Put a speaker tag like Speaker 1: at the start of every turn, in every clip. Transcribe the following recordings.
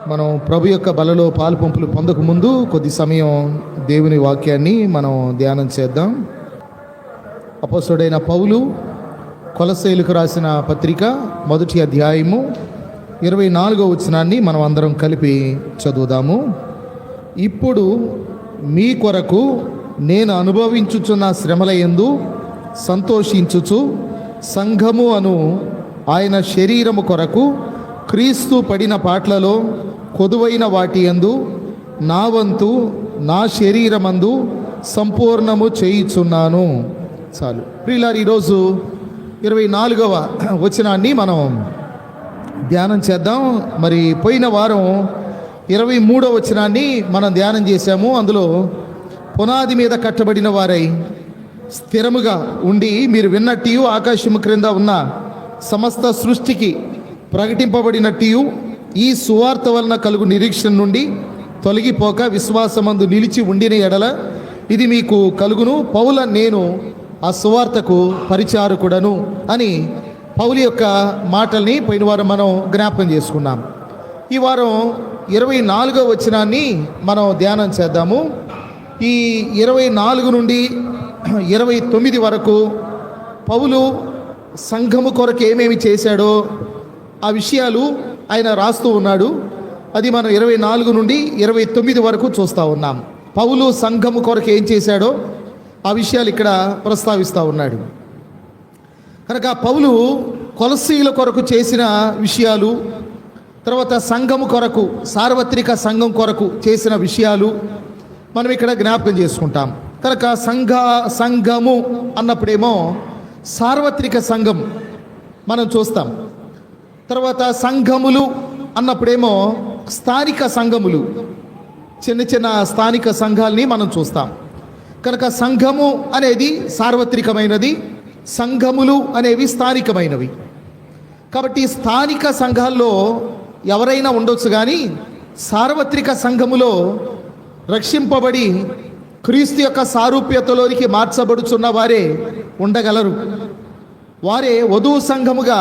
Speaker 1: మనం ప్రభు యొక్క బలలో పాలు పంపులు పొందక ముందు కొద్ది సమయం దేవుని వాక్యాన్ని మనం ధ్యానం చేద్దాం. అపోస్తలుడైన పౌలు కొలస్సీయులకు రాసిన పత్రిక 1వ అధ్యాయము 24వ వచనాన్ని మనం అందరం కలిపి చదువుదాము. ఇప్పుడు మీ కొరకు నేను అనుభవించుచున్న శ్రమల యందు సంతోషించుచు సంఘము అను ఆయన శరీరము కొరకు క్రీస్తు పడిన పాట్లలో కొదువైన వాటి యందు నా వంతు నా శరీరమందు సంపూర్ణము చేయుచున్నాను. చాలు ప్రియులారు, ఈరోజు 24వ వచనాన్ని మనం ధ్యానం చేద్దాం. మరి పోయిన వారం 23వ వచనాన్ని మనం ధ్యానం చేశాము. అందులో పునాది మీద కట్టబడిన వారై స్థిరముగా ఉండి మీరు విన్నట్టు ఆకాశము క్రింద ఉన్న సమస్త సృష్టికి ప్రకటింపబడినట్టు ఈ సువార్త వలన కలుగు నిరీక్షణ నుండి తొలగిపోక విశ్వాసమందు నిలిచి ఉండిన ఎడల ఇది మీకు కలుగును. పౌల నేను ఆ సువార్తకు పరిచారకుడను అని పౌలు యొక్క మాటల్ని పోయిన వారం మనం జ్ఞాపకం చేసుకున్నాం. ఈ వారం 24వ వచనాన్ని మనం ధ్యానం చేద్దాము. ఈ 24 నుండి 29 వరకు పౌలు సంఘము కొరకు ఏమేమి చేశాడో ఆ విషయాలు ఆయన రాస్తూ ఉన్నాడు. అది మనం 24 నుండి 29 వరకు చూస్తూ ఉన్నాం. పౌలు సంఘము కొరకు ఏం చేశాడో ఆ విషయాలు ఇక్కడ ప్రస్తావిస్తూ ఉన్నాడు. కనుక పౌలు కొలస్సీయుల కొరకు చేసిన విషయాలు, తర్వాత సంఘము కొరకు సార్వత్రిక సంఘం కొరకు చేసిన విషయాలు మనం ఇక్కడ జ్ఞాపకం చేసుకుంటాం. కనుక సంఘము అన్నప్పుడేమో సార్వత్రిక సంఘం మనం చూస్తాం. తర్వాత సంఘములు అన్నప్పుడేమో స్థానిక సంఘములు, చిన్న చిన్న స్థానిక సంఘాలని మనం చూస్తాం. కనుక సంఘము అనేది సార్వత్రికమైనది, సంఘములు అనేవి స్థానికమైనవి. కాబట్టి స్థానిక సంఘాల్లో ఎవరైనా ఉండొచ్చు, కానీ సార్వత్రిక సంఘములో రక్షింపబడి క్రీస్తు యొక్క సారూప్యతలోనికి మార్చబడుచున్న వారే ఉండగలరు. వారే వధువు సంఘముగా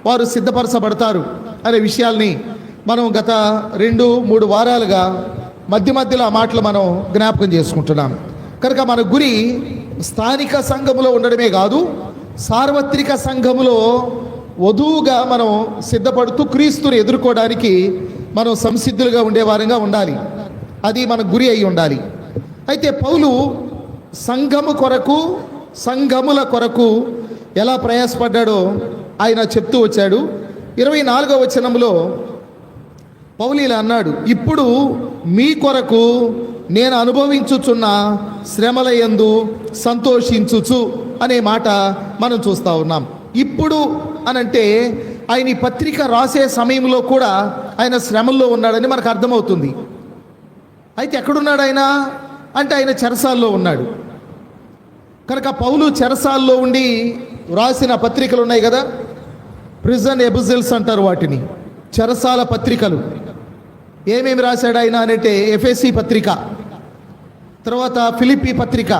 Speaker 1: వారు సిద్ధపరచబడతారు అనే విషయాల్ని మనం గత 2-3 వారాలుగా మధ్యలో ఆ మాటలు మనం జ్ఞాపకం చేసుకుంటున్నాం. కనుక మన గురి స్థానిక సంఘములో ఉండడమే కాదు, సార్వత్రిక సంఘములో వధువుగా మనం సిద్ధపడుతూ క్రీస్తుని ఎదుర్కోవడానికి మనం సంసిద్ధులుగా ఉండేవారంగా ఉండాలి. అది మన గురి అయి ఉండాలి. అయితే పౌలు సంఘము కొరకు, సంఘముల కొరకు ఎలా ప్రయాసపడ్డాడో ఆయన చెప్తూ వచ్చాడు. 24వ వచనంలో పౌలు ఇలా అన్నాడు, ఇప్పుడు మీ కొరకు నేను అనుభవించుచున్న శ్రమల యందు సంతోషించుచు అనే మాట మనం చూస్తూ ఉన్నాం. ఇప్పుడు అనంటే ఆయన ఈ పత్రిక రాసే సమయంలో కూడా ఆయన శ్రమల్లో ఉన్నాడని మనకు అర్థమవుతుంది. అయితే ఎక్కడున్నాడు ఆయన అంటే ఆయన చెరసాల్లో ఉన్నాడు. కనుక పౌలు చెరసాల్లో ఉండి రాసిన పత్రికలు ఉన్నాయి కదా, ప్రిజన్ ఎపిజిల్స్ అంటారు వాటిని, చెరసాల పత్రికలు. ఏమేమి రాశాడు ఆయన అంటే ఎఫెసీ పత్రిక, తర్వాత ఫిలిప్పీ పత్రిక,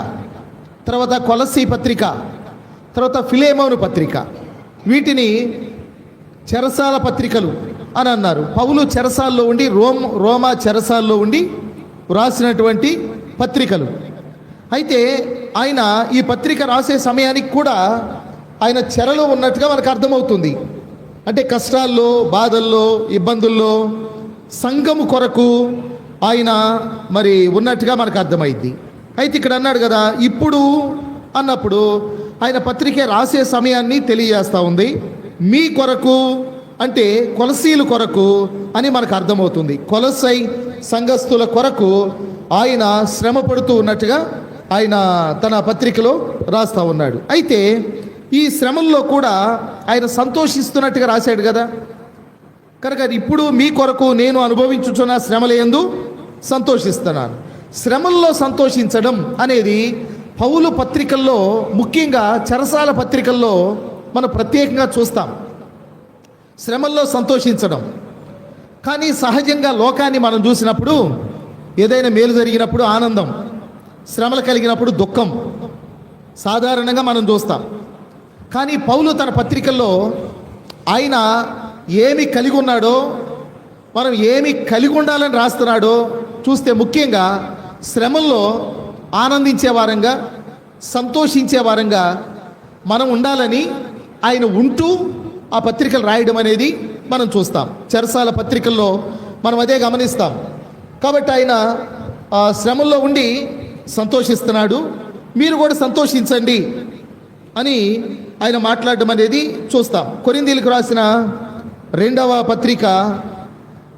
Speaker 1: తర్వాత కొలస్సీ పత్రిక, తర్వాత ఫిలేమోను పత్రిక. వీటిని చెరసాల పత్రికలు అని అన్నారు. పౌలు చెరసాల్లో ఉండి రోమా చెరసాల్లో ఉండి రాసినటువంటి పత్రికలు. అయితే ఆయన ఈ పత్రిక రాసే సమయానికి కూడా ఆయన చెరలో ఉన్నట్టుగా మనకు అర్థమవుతుంది. అంటే కష్టాల్లో, బాధల్లో, ఇబ్బందుల్లో సంఘము కొరకు ఆయన మరి ఉన్నట్టుగా మనకు అర్థమైంది. అయితే ఇక్కడ అన్నాడు కదా, ఇప్పుడు అన్నప్పుడు ఆయన పత్రిక రాసే సమయాన్ని తెలియజేస్తూ ఉంది. మీ కొరకు అంటే కొలసీల కొరకు అని మనకు అర్థమవుతుంది. కొలసై సంఘస్థుల కొరకు ఆయన శ్రమ పడుతూ ఉన్నట్టుగా ఆయన తన పత్రికలో రాస్తూ ఉన్నాడు. అయితే ఈ శ్రమల్లో కూడా ఆయన సంతోషిస్తున్నట్టుగా రాశాడు కదా. కనుక ఇప్పుడు మీ కొరకు నేను అనుభవించుచున్న శ్రమల యందు సంతోషిస్తున్నాను. శ్రమల్లో సంతోషించడం అనేది పౌలు పత్రికల్లో, ముఖ్యంగా చెరసాల పత్రికల్లో మనం ప్రత్యేకంగా చూస్తాం, శ్రమల్లో సంతోషించడం. కానీ సహజంగా లోకాన్ని మనం చూసినప్పుడు ఏదైనా మేలు జరిగినప్పుడు ఆనందం, శ్రమలు కలిగినప్పుడు దుఃఖం సాధారణంగా మనం చూస్తాం. కానీ పౌలు తన పత్రికల్లో ఆయన ఏమి కలిగి ఉన్నాడో మనం ఏమి కలిగి ఉండాలని రాస్తున్నాడో చూస్తే ముఖ్యంగా శ్రమల్లో ఆనందించే వారంగా, సంతోషించే వారంగా మనం ఉండాలని ఆయన ఉంటూ ఆ పత్రికలు రాయడం అనేది మనం చూస్తాం. చెరసాల పత్రికల్లో మనం అదే గమనిస్తాం. కాబట్టి ఆయన శ్రమల్లో ఉండి సంతోషిస్తున్నాడు, మీరు కూడా సంతోషించండి అని ఆయన మాట్లాడడం అనేది చూస్తాం. కొరింథీయులకు రాసిన 2వ పత్రిక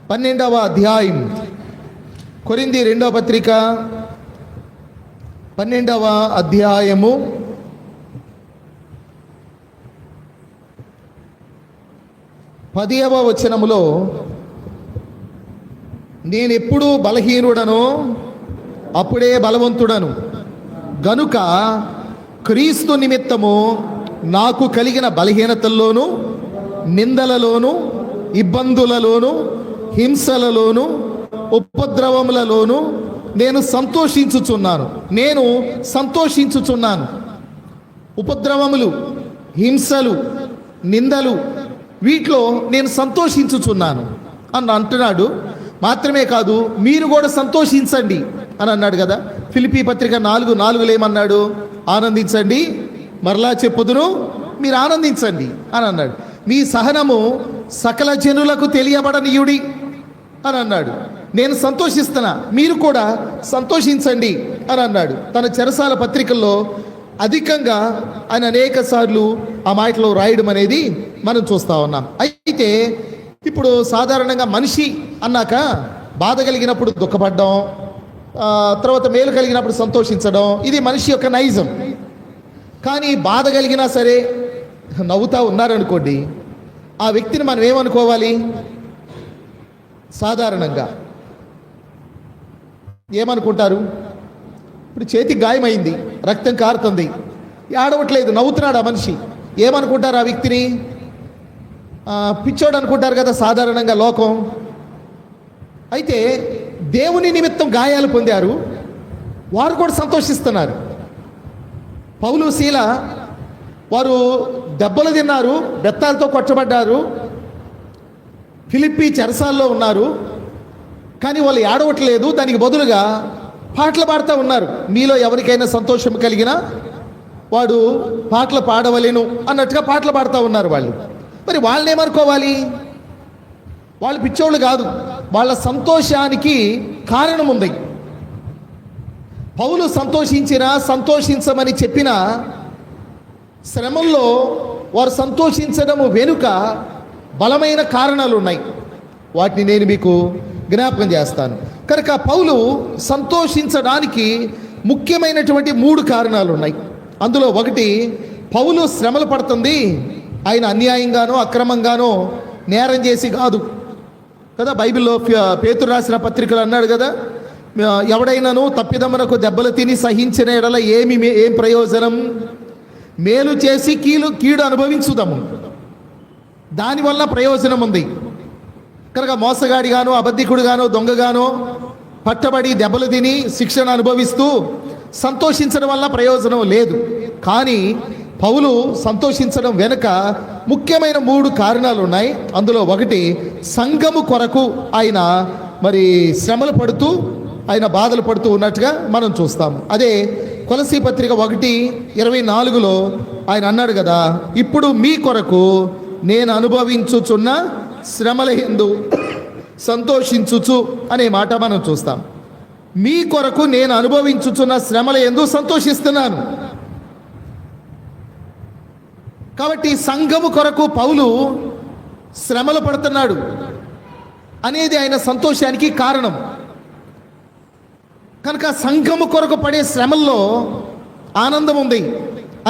Speaker 1: 12వ అధ్యాయం, కొరింథీ 2వ పత్రిక 12వ అధ్యాయము 10వ వచనములో, నేనెప్పుడు బలహీనుడనో అప్పుడే బలవంతుడను, గనుక క్రీస్తు నిమిత్తము నాకు కలిగిన బలహీనతల్లోనూ, నిందలలోనూ, ఇబ్బందులలోనూ, హింసలలోనూ, ఉపద్రవములలోనూ నేను సంతోషించుచున్నాను. ఉపద్రవములు, హింసలు, నిందలు, వీటిలో నేను సంతోషించుచున్నాను అని అంటున్నాడు. మాత్రమే కాదు, మీరు కూడా సంతోషించండి అని అన్నాడు కదా. ఫిలిప్పీ పత్రిక 4:4 ఏమన్నాడు? ఆనందించండి, మరలా చెప్పుదును, మీరు ఆనందించండి అని అన్నాడు. మీ సహనము సకల జనులకు తెలియబడనీయుడి అని అన్నాడు. నేను సంతోషిస్తున్నా, మీరు కూడా సంతోషించండి అని అన్నాడు. తన చెరసాల పత్రికల్లో అధికంగా ఆయన అనేక సార్లు ఆ మాటలో రాయడం అనేది మనం చూస్తూ ఉన్నాం. అయితే ఇప్పుడు సాధారణంగా మనిషి అన్నాక బాధ కలిగినప్పుడు దుఃఖపడడం, తర్వాత మేలు కలిగినప్పుడు సంతోషించడం, ఇది మనిషి యొక్క నైజం. కానీ బాధ కలిగినా సరే నవ్వుతా ఉన్నారనుకోండి, ఆ వ్యక్తిని మనం ఏమనుకోవాలి? సాధారణంగా ఏమనుకుంటారు? ఇప్పుడు చేతికి గాయమైంది, రక్తం కారుతుంది, ఆడవట్లేదు, నవ్వుతున్నాడు ఆ మనిషి, ఏమనుకుంటారు ఆ వ్యక్తిని? పిచ్చోడు అనుకుంటారు కదా సాధారణంగా లోకం. అయితే దేవుని నిమిత్తం గాయాలు పొందారు, వారు కూడా సంతోషిస్తున్నారు. పౌలు, శీల వారు దెబ్బలు తిన్నారు, బెత్తాలతో కొట్టబడ్డారు, ఫిలిప్పీ చెరసాల్లో ఉన్నారు. కానీ వాళ్ళు ఏడవట్లేదు, దానికి బదులుగా పాటలు పాడుతూ ఉన్నారు. మీలో ఎవరికైనా సంతోషం కలిగినా వాడు పాటలు పాడవలేను అన్నట్టుగా పాటలు పాడుతూ ఉన్నారు వాళ్ళు. మరి వాళ్ళని ఏమనుకోవాలి? వాళ్ళు పిచ్చోళ్ళు కాదు, వాళ్ళ సంతోషానికి కారణం ఉంది. పౌలు సంతోషించమని చెప్పిన శ్రమల్లో వారు సంతోషించడము వెనుక బలమైన కారణాలు ఉన్నాయి. వాటిని నేను మీకు జ్ఞాపకం చేస్తాను. కనుక పౌలు సంతోషించడానికి ముఖ్యమైనటువంటి 3 కారణాలు ఉన్నాయి. అందులో ఒకటి, పౌలు శ్రమలు పడుతుంది ఆయన అన్యాయంగానో అక్రమంగానో నేరం చేసి కాదు కదా. బైబిల్లో పేతురు రాసిన పత్రికలు అన్నాడు కదా, ఎవడైనాను తప్పిదమ్మనకు దెబ్బలు తిని సహించిన ఎడల ఏం ప్రయోజనం? మేలు చేసి కీడు అనుభవించుదాము, దానివల్ల ప్రయోజనం ఉంది. కనుక మోసగాడిగానో, అబద్ధికుడుగానో, దొంగగానో పట్టబడి దెబ్బలు తిని శిక్షణ అనుభవిస్తూ సంతోషించడం వల్ల ప్రయోజనం లేదు. కానీ పౌలు సంతోషించడం వెనుక ముఖ్యమైన 3 కారణాలు ఉన్నాయి. అందులో ఒకటి, సంఘము కొరకు ఆయన మరి శ్రమలు పడుతూ, ఆయన బాధలు పడుతూ ఉన్నట్టుగా మనం చూస్తాము. అదే కొలసీ పత్రిక 1:24 ఆయన అన్నాడు కదా, ఇప్పుడు మీ కొరకు నేను అనుభవించుచున్న శ్రమల యందు సంతోషించుచు అనే మాట మనం చూస్తాం. మీ కొరకు నేను అనుభవించుచున్న శ్రమల యందు సంతోషిస్తున్నాను. కాబట్టి సంఘము కొరకు పౌలు శ్రమలు పడుతున్నాడు అనేది ఆయన సంతోషానికి కారణం. కనుక సంఘము కొరకు పడే శ్రమల్లో ఆనందం ఉంది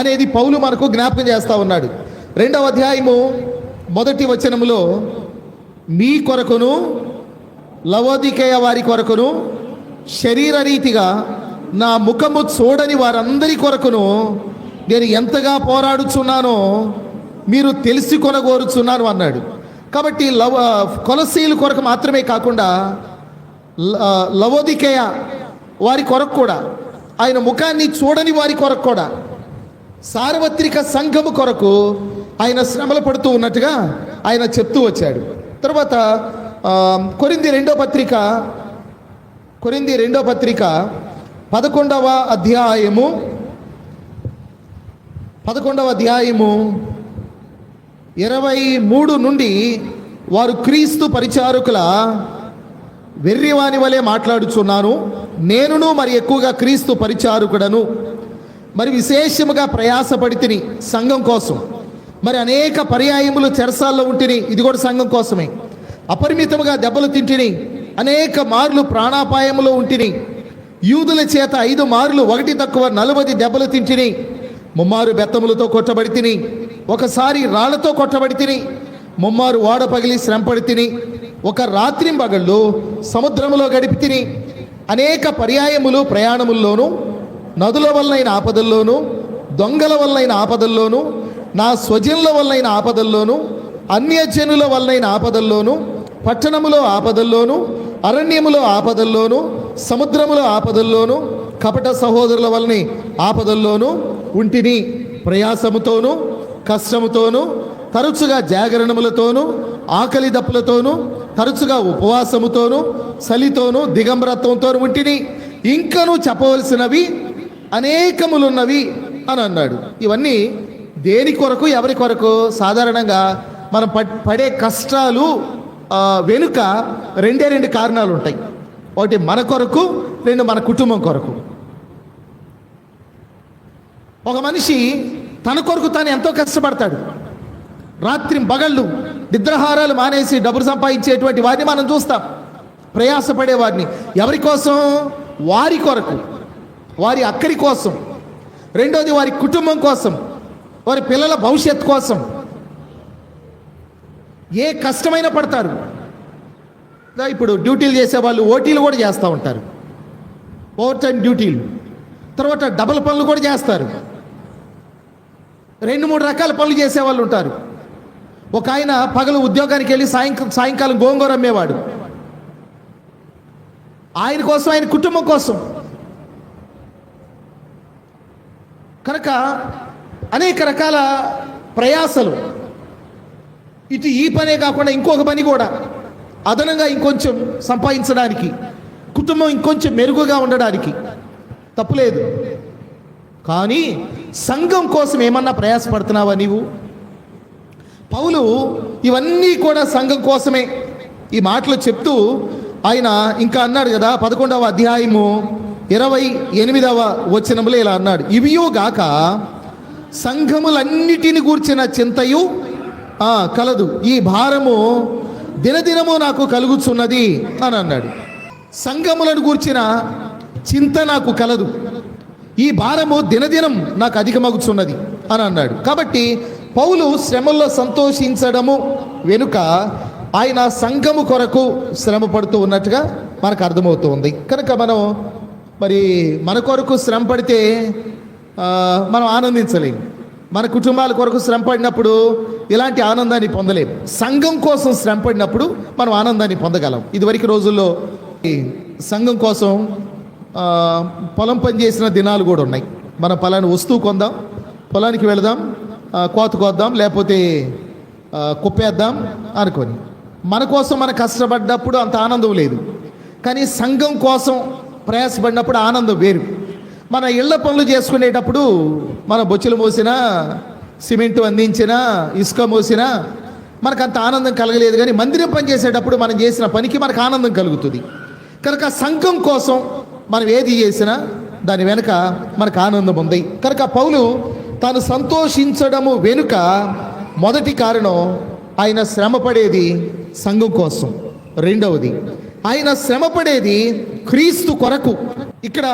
Speaker 1: అనేది పౌలు మనకు జ్ఞాపకం చేస్తూ ఉన్నాడు. 2వ అధ్యాయము 1వ వచనములో, మీ కొరకును లవోదికేయ వారి కొరకును శరీర రీతిగా నా ముఖము చూడని వారందరి కొరకును నేను ఎంతగా పోరాడుచున్నానో మీరు తెలిసి కొనగోరుచున్నాను అన్నాడు. కాబట్టి కొలసీల కొరకు మాత్రమే కాకుండా లవోదికేయ వారి కొరకు కూడా, ఆయన ముఖాన్ని చూడని వారి కొరకు కూడా, సార్వత్రిక సంఘము కొరకు ఆయన శ్రమలు పడుతూ ఉన్నట్టుగా ఆయన చెప్తూ వచ్చాడు. తర్వాత కొరింథీ రెండో పత్రిక 11వ అధ్యాయము 23 నుండి, వారు క్రీస్తు పరిచారకుల వెర్రివాని వలె మాట్లాడుచున్నాను, నేనును మరి ఎక్కువగా క్రీస్తు పరిచారకుడను, మరి విశేషముగా ప్రయాసపడితిని సంఘం కోసం, మరి అనేక పర్యాయములు చెరసాల్లో ఉంటిని, ఇది కూడా సంఘం కోసమే, అపరిమితముగా దెబ్బలు తింటిని, అనేక మార్లు ప్రాణాపాయములో ఉంటిని, యూదుల చేత 5 మార్లు 1 తక్కువ 40 దెబ్బలు తింటిని, 3 మారు బెత్తములతో కొట్టబడి తిని, ఒకసారి రాళ్లతో కొట్టబడి తిని, 3 మారు ఓడ పగిలి శ్రమపడి తిని, ఒక రాత్రింబగళ్ళు సముద్రములో గడిపి తిని, అనేక పర్యాయములు ప్రయాణముల్లోనూ, నదుల వలనైన ఆపదల్లోనూ, దొంగల వలనైన ఆపదల్లోనూ, నా స్వజనుల వలనైన ఆపదల్లోనూ, అన్యజనుల వలనైన ఆపదల్లోనూ, పట్టణములో ఆపదల్లోనూ, అరణ్యములో ఆపదల్లోనూ, సముద్రములో ఆపదల్లోనూ, కపట సహోదరుల వలన ఆపదల్లోనూ ఉంటిని. ప్రయాసముతోనూ కష్టముతోనూ, తరచుగా జాగరణములతోనూ, ఆకలి దప్పులతోనూ, తరచుగా ఉపవాసముతోనూ, చలితోనూ, దిగంబరత్వంతోనూ ఉంటిని. ఇంకనూ చెప్పవలసినవి అనేకములున్నవి అని అన్నాడు. ఇవన్నీ దేని కొరకు, ఎవరి కొరకు? సాధారణంగా మనం పడే కష్టాలు వెనుక 2 కారణాలు ఉంటాయి. ఒకటి మన కొరకు, 2 మన కుటుంబం కొరకు. ఒక మనిషి తన కొరకు తాను ఎంతో కష్టపడతాడు. రాత్రి పగళ్ళు నిద్రాహారాలు మానేసి డబ్బులు సంపాదించేటువంటి వారిని మనం చూస్తాం, ప్రయాసపడేవారిని. ఎవరి కోసం? వారి కొరకు, వారి అక్కడి కోసం. రెండోది వారి కుటుంబం కోసం, వారి పిల్లల భవిష్యత్తు కోసం. ఏ కష్టమైనా పడతారు. ఇప్పుడు డ్యూటీలు చేసేవాళ్ళు ఓటీలు కూడా చేస్తూ ఉంటారు, ఓవర్ టైం డ్యూటీలు. తర్వాత డబుల్ పనులు కూడా చేస్తారు. 2-3 రకాల పనులు చేసేవాళ్ళు ఉంటారు. ఒక ఆయన పగలు ఉద్యోగానికి వెళ్ళి సాయంకాలం గోంగూర అమ్మేవాడు. ఆయన కోసం, ఆయన కుటుంబం కోసం. కనుక అనేక రకాల ప్రయాసలు. ఇటు ఈ పనే కాకుండా ఇంకొక పని కూడా అదనంగా ఇంకొంచెం సంపాదించడానికి, కుటుంబం ఇంకొంచెం మెరుగుగా ఉండడానికి తప్పులేదు. కానీ సంఘం కోసం ఏమన్నా ప్రయాసపడుతున్నావా నీవు? పౌలు ఇవన్నీ కూడా సంఘం కోసమే ఈ మాటలు చెప్తూ ఆయన ఇంకా అన్నాడు కదా, 11వ అధ్యాయము 28వ వచనములో ఇలా అన్నాడు, ఇవియోగాక సంఘములన్నిటిని గూర్చిన చింతయు కలదు, ఈ భారము దినదినము నాకు కలుగుచున్నది అని అన్నాడు. సంఘములను గూర్చిన చింత నాకు కలదు, ఈ భారము దినదినం నాకు అధికమగుచున్నది అని అన్నాడు. కాబట్టి పౌలు శ్రమల్లో సంతోషించడము వెనుక ఆయన సంఘము కొరకు శ్రమ పడుతూ ఉన్నట్టుగా మనకు అర్థమవుతూ ఉంది. కనుక మనం మరి మన కొరకు శ్రమ పడితే మనం ఆనందించలేము. మన కుటుంబాల కొరకు శ్రమ పడినప్పుడు ఇలాంటి ఆనందాన్ని పొందలేము. సంఘం కోసం శ్రమ పడినప్పుడు మనం ఆనందాన్ని పొందగలం. ఇదివరకు రోజుల్లో సంఘం కోసం పొలం పని చేసిన దినాలు కూడా ఉన్నాయి. మనం పలాని వస్తువు కొందాం, పొలానికి వెళదాం, కోత కోద్దాం, లేకపోతే కుప్పేద్దాం అనుకొని. మన కోసం మనం కష్టపడ్డప్పుడు అంత ఆనందం లేదు. కానీ సంఘం కోసం ప్రయాసపడినప్పుడు ఆనందం వేరు. మన ఇళ్ల పనులు చేసుకునేటప్పుడు మన బొచ్చులు మోసినా, సిమెంటు అందించినా, ఇసుక మోసినా మనకు అంత ఆనందం కలగలేదు. కానీ మందిరం పని చేసేటప్పుడు మనం చేసిన పనికి మనకు ఆనందం కలుగుతుంది. కనుక సంఘం కోసం మనం ఏది చేసినా దాని వెనుక మనకు ఆనందం ఉంది. కనుక పౌలు తాను సంతోషించడము వెనుక మొదటి కారణం ఆయన శ్రమపడేది సంఘం కోసం. రెండవది ఆయన శ్రమపడేది క్రీస్తు కొరకు. ఇక్కడ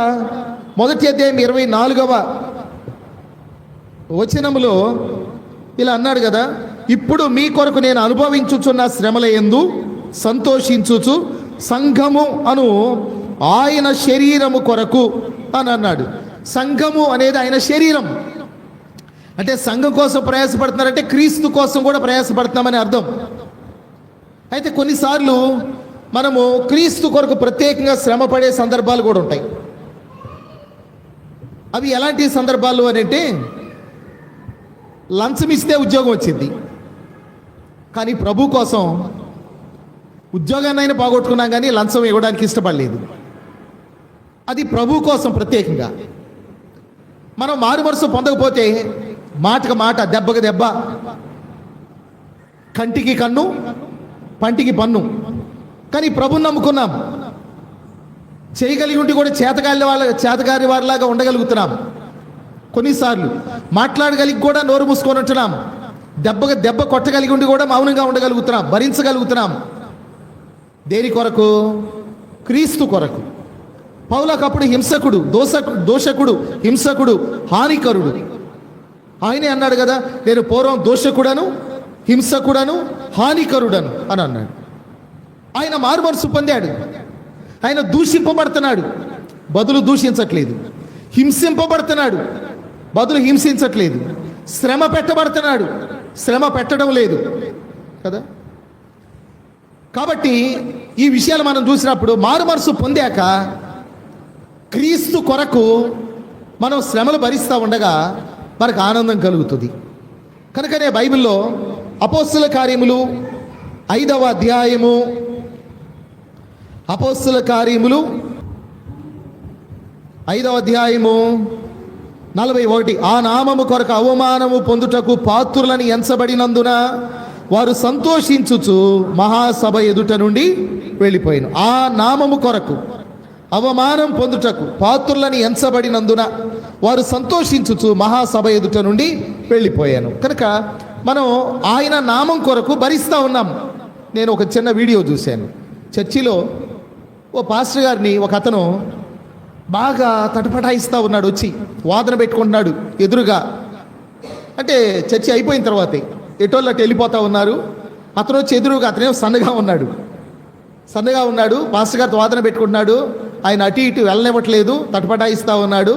Speaker 1: మొదటి అధ్యాయం 24వ వచనములో ఇలా అన్నాడు కదా, ఇప్పుడు మీ కొరకు నేను అనుభవించుచున్న శ్రమల యందు సంతోషించుచు సంఘము అను ఆయన శరీరము కొరకు అని అన్నాడు. సంఘము అనేది ఆయన శరీరం. అంటే సంఘం కోసం ప్రయాసపడుతున్నారంటే క్రీస్తు కోసం కూడా ప్రయాసపడుతున్నామని అర్థం. అయితే కొన్నిసార్లు మనము క్రీస్తు కొరకు ప్రత్యేకంగా శ్రమ పడే సందర్భాలు కూడా ఉంటాయి. అవి ఎలాంటి సందర్భాలు అని అంటే, లంచం ఇస్తే ఉద్యోగం వచ్చింది, కానీ ప్రభు కోసం ఉద్యోగాన్నైనా పోగొట్టుకున్నాం కానీ లంచం ఇవ్వడానికి ఇష్టపడలేదు. అది ప్రభు కోసం ప్రత్యేకంగా. మనం మారు మనసు పొందకపోతే మాటకు మాట, దెబ్బకు దెబ్బ, కంటికి కన్ను, పంటికి పన్ను. కానీ ప్రభుని నమ్ముకున్నాం. చేయగలిగి ఉండి కూడా చేతగారి వారిలాగా ఉండగలుగుతున్నాం. కొన్నిసార్లు మాట్లాడగలిగి కూడా నోరు మూసుకొని ఉంటున్నాం. దెబ్బకు దెబ్బ కొట్టగలిగి ఉండి కూడా మౌనంగా ఉండగలుగుతున్నాం, భరించగలుగుతున్నాం. దేని కొరకు? క్రీస్తు కొరకు. పౌలకప్పుడు హింసకుడు, దోషకుడు, హింసకుడు, హానికరుడు. ఆయనే అన్నాడు కదా, నేను పూర్వం దోషకుడను, హింసకుడను, హానికరుడను అని అన్నాడు. ఆయన మారు మనసు పొందాడు. ఆయన దూషింపబడుతున్నాడు, బదులు దూషించట్లేదు. హింసింపబడుతున్నాడు, బదులు హింసించట్లేదు. శ్రమ పెట్టబడుతున్నాడు, శ్రమ పెట్టడం లేదు కదా. కాబట్టి ఈ విషయాలు మనం చూసినప్పుడు మారు మనసు పొందాక క్రీస్తు కొరకు మనం శ్రమలు భరిస్తూ ఉండగా మనకు ఆనందం కలుగుతుంది. కనుకనే బైబిల్లో అపోస్తుల కార్యములు 5వ అధ్యాయము, అపోస్తుల కార్యములు 5వ అధ్యాయము 41, ఆ నామము కొరకు అవమానము పొందుటకు పాత్రులని ఎంచబడినందున వారు సంతోషించుచు మహాసభ ఎదుట నుండి వెళ్ళిపోయాను. ఆ నామము కొరకు అవమానం పొందుటకు పాత్రులని ఎంచబడినందున వారు సంతోషించుచు మహాసభ ఎదుట నుండి వెళ్ళిపోయాను. కనుక మనం ఆయన నామం కొరకు భరిస్తూ ఉన్నాం. నేను ఒక చిన్న వీడియో చూశాను. చర్చిలో ఓ పాస్టర్ గారిని ఒక అతను బాగా తటపటాయిస్తూ ఉన్నాడు. వచ్చి వాదన పెట్టుకుంటున్నాడు ఎదురుగా. అంటే చర్చి అయిపోయిన తర్వాతే ఎటోళ్ళకి వెళ్ళిపోతూ ఉన్నారు. అతను వచ్చి ఎదురుగా, అతనేమో సన్నగా ఉన్నాడు. పాస్టర్ గారితో వాదన పెట్టుకుంటున్నాడు. ఆయన అటు ఇటు వెళ్ళనివ్వట్లేదు, తటపటాయిస్తూ ఉన్నాడు.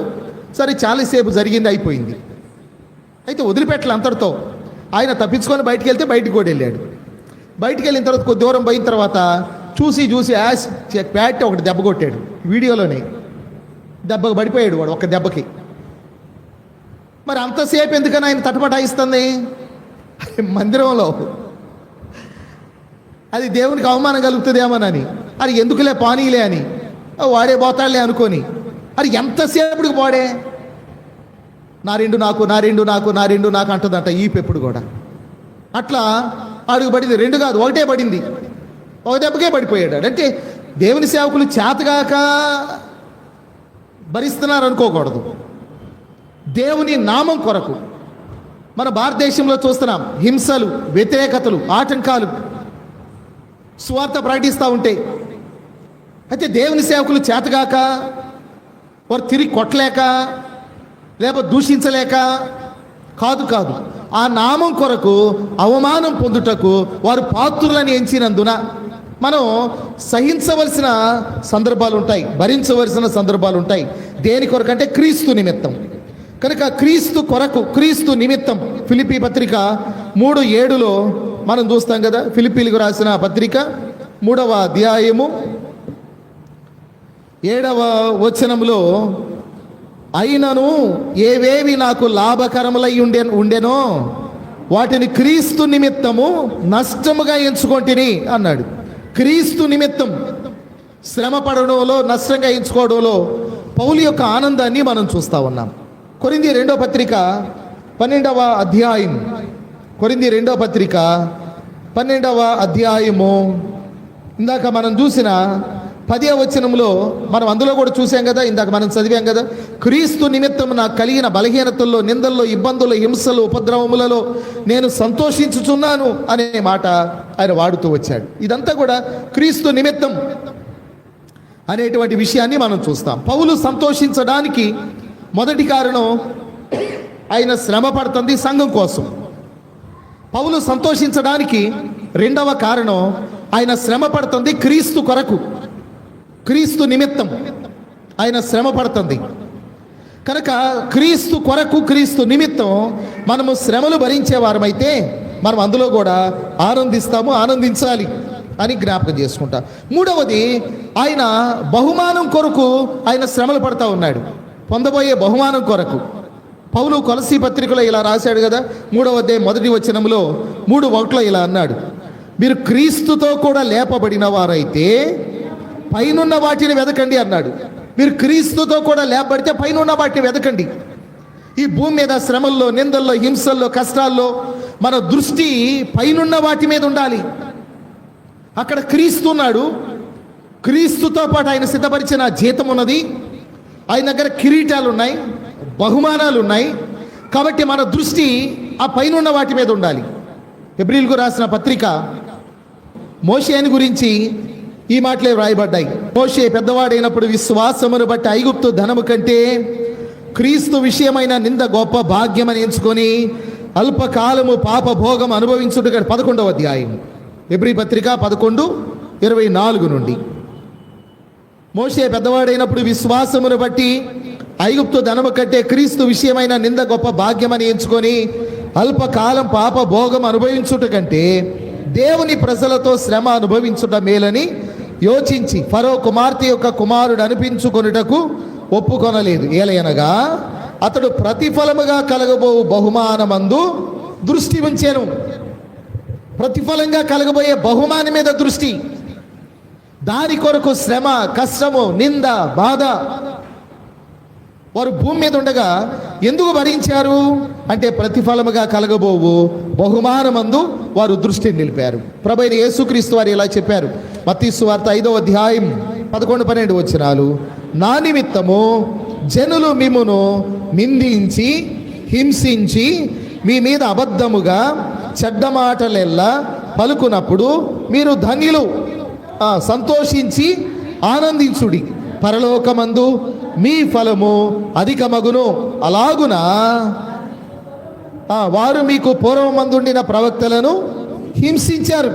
Speaker 1: సరే, చాలాసేపు జరిగింది, అయిపోయింది. అయితే వదిలిపెట్టలే అంతటితో. ఆయన తప్పించుకొని బయటికి వెళ్తే బయటికి కూడా వెళ్ళాడు. బయటికి వెళ్ళిన తర్వాత కొద్ది దూరం పోయిన తర్వాత చూసి ప్యాట్ ఒకటి దెబ్బ కొట్టాడు. వీడియోలోనే దెబ్బకు పడిపోయాడు వాడు, ఒక్క దెబ్బకి. మరి అంతసేపు ఎందుకని ఆయన తటపటాయిస్తుంది? మందిరంలో అది దేవునికి అవమానం కలుగుతుందేమోనని, అది ఎందుకులే పానీలే అని, వాడే పోతాడులే అనుకొని, అది ఎంతసేపుడికి పోడే నా రెండు నాకు అంటుందంట ఈ పెప్పుడు కూడా. అట్లా అడుగు పడింది. 2 కాదు, 1 పడింది. ఒక దెబ్బకే పడిపోయాడు. అంటే దేవుని సేవకులు చేతగాక భరిస్తున్నారు అనుకోకూడదు. దేవుని నామం కొరకు మన భారతదేశంలో చూస్తున్నాం హింసలు, వ్యతిరేకతలు, ఆటంకాలు, స్వార్థ ప్రకటిస్తూ ఉంటే. అయితే దేవుని సేవకులు చేతగాక, వారు తిరిగి కొట్టలేక, లేకపోతే దూషించలేక కాదు. ఆ నామం కొరకు అవమానం పొందుటకు వారు పాత్రులని ఎంచినందున మనం సహించవలసిన సందర్భాలు ఉంటాయి, భరించవలసిన సందర్భాలు ఉంటాయి. దేని కొరకు అంటే క్రీస్తు నిమిత్తం. కనుక క్రీస్తు కొరకు, క్రీస్తు నిమిత్తం. ఫిలిప్పీ పత్రిక 3:7 మనం చూస్తాం కదా. ఫిలిప్పీలకు రాసిన పత్రిక 3వ అధ్యాయము 7వ వచనంలో, అయినను ఏవేవి నాకు లాభకరములై ఉండెనో వాటిని క్రీస్తు నిమిత్తము నష్టముగా ఎంచుకొంటిని అన్నాడు. క్రీస్తు నిమిత్తం శ్రమ పడడంలో, నష్టంగా ఎంచుకోవడంలో పౌలు యొక్క ఆనందాన్ని మనం చూస్తూ ఉన్నాం. కొరింథీ 2వ పత్రిక 12వ అధ్యాయం, కొరింథీ 2వ పత్రిక 12వ అధ్యాయము, ఇందాక మనం చూసిన 10వ వచనంలో మనం అందులో కూడా చూసాం కదా, ఇందాక మనం చదివాం కదా. క్రీస్తు నిమిత్తం నాకు కలిగిన బలహీనతల్లో, నిందల్లో, ఇబ్బందుల్లో, హింసలు, ఉపద్రవములలో నేను సంతోషించుచున్నాను అనే మాట ఆయన వాడుతూ వచ్చాడు. ఇదంతా కూడా క్రీస్తు నిమిత్తం అనేటువంటి విషయాన్ని మనం చూస్తాం. పౌలు సంతోషించడానికి మొదటి కారణం ఆయన శ్రమ పడుతుంది సంఘం కోసం. పౌలు సంతోషించడానికి రెండవ కారణం ఆయన శ్రమ పడుతుంది క్రీస్తు కొరకు, క్రీస్తు నిమిత్తం ఆయన శ్రమ పడుతుంది. కనుక క్రీస్తు కొరకు, క్రీస్తు నిమిత్తం మనము శ్రమలు భరించే వారమైతే మనం అందులో కూడా ఆనందిస్తాము, ఆనందించాలి అని జ్ఞాపకం చేసుకుంటా. మూడవది, ఆయన బహుమానం కొరకు ఆయన శ్రమలు పడతా ఉన్నాడు, పొందబోయే బహుమానం కొరకు. పౌలు కొలసీ పత్రికలో ఇలా రాశాడు కదా, 3వ అధ్యాయం 1వ వచనంలో 3:1 ఇలా అన్నాడు, మీరు క్రీస్తుతో కూడా లేపబడిన వారైతే పైనున్న వాటిని వెదకండి అన్నాడు. మీరు క్రీస్తుతో కూడా లేపబడితే పైనున్న వాటిని వెదకండి. ఈ భూమి మీద శ్రమల్లో, నిందల్లో, హింసల్లో, కష్టాల్లో మన దృష్టి పైనున్న వాటి మీద ఉండాలి. అక్కడ క్రీస్తు ఉన్నాడు. క్రీస్తుతో పాటు ఆయన సిద్ధపరిచిన జీతం ఉన్నది. ఆయన దగ్గర కిరీటాలు ఉన్నాయి, బహుమానాలు ఉన్నాయి. కాబట్టి మన దృష్టి ఆ పైనున్న వాటి మీద ఉండాలి. హెబ్రీయులకు రాసిన పత్రిక మోషేని గురించి ఈ మాటలే వ్రాయబడ్డాయి. మోషే పెద్దవాడైనప్పుడు విశ్వాసమును బట్టి ఐగుప్తు ధనము కంటే క్రీస్తు విషయమైన నింద గొప్ప భాగ్యమని ఎంచుకొని అల్పకాలము పాప భోగం అనుభవించుట. 11వ అధ్యాయం హెబ్రీ పత్రిక 11:24 నుండి. మోషే పెద్దవాడైనప్పుడు విశ్వాసమును బట్టి ఐగుప్తు ధనము కంటే క్రీస్తు విషయమైన నింద గొప్ప భాగ్యమని ఎంచుకొని అల్పకాలం పాప భోగం అనుభవించుట కంటే దేవుని ప్రజలతో శ్రమ అనుభవించుట మేలని యోచించి ఫరో కుమార్తె యొక్క కుమారుడు అనిపించుకొనుటకు ఒప్పుకొనలేదు. ఏలయనగా అతడు ప్రతిఫలముగా కలగబోవు బహుమానమందు దృష్టి ఉంచెను. ప్రతిఫలంగా కలగబోయే బహుమానం మీద దృష్టి. దాని కొరకు శ్రమ, కష్టము, నింద, బాధ వారు భూమి మీద ఉండగా ఎందుకు భరించారు అంటే ప్రతిఫలముగా కలగబోవు బహుమానమందు వారు దృష్టిని నిలిపారు. ప్రభువైన యేసుక్రీస్తు వారు ఇలా చెప్పారు. మత్తయి సువార్త 5వ అధ్యాయం 11-12 వచనాలు. నా నిమిత్తము జనులు మిమ్మును నిందించి హింసించి మీ మీద అబద్ధముగా చెడ్డ మాటలెల్లా పలుకునప్పుడు మీరు ధన్యులు, సంతోషించి ఆనందించుడి, పరలోకమందు మీ ఫలము అధికమగును. అలాగున వారు మీకు పూర్వమందుండిన ప్రవక్తలను హింసించారు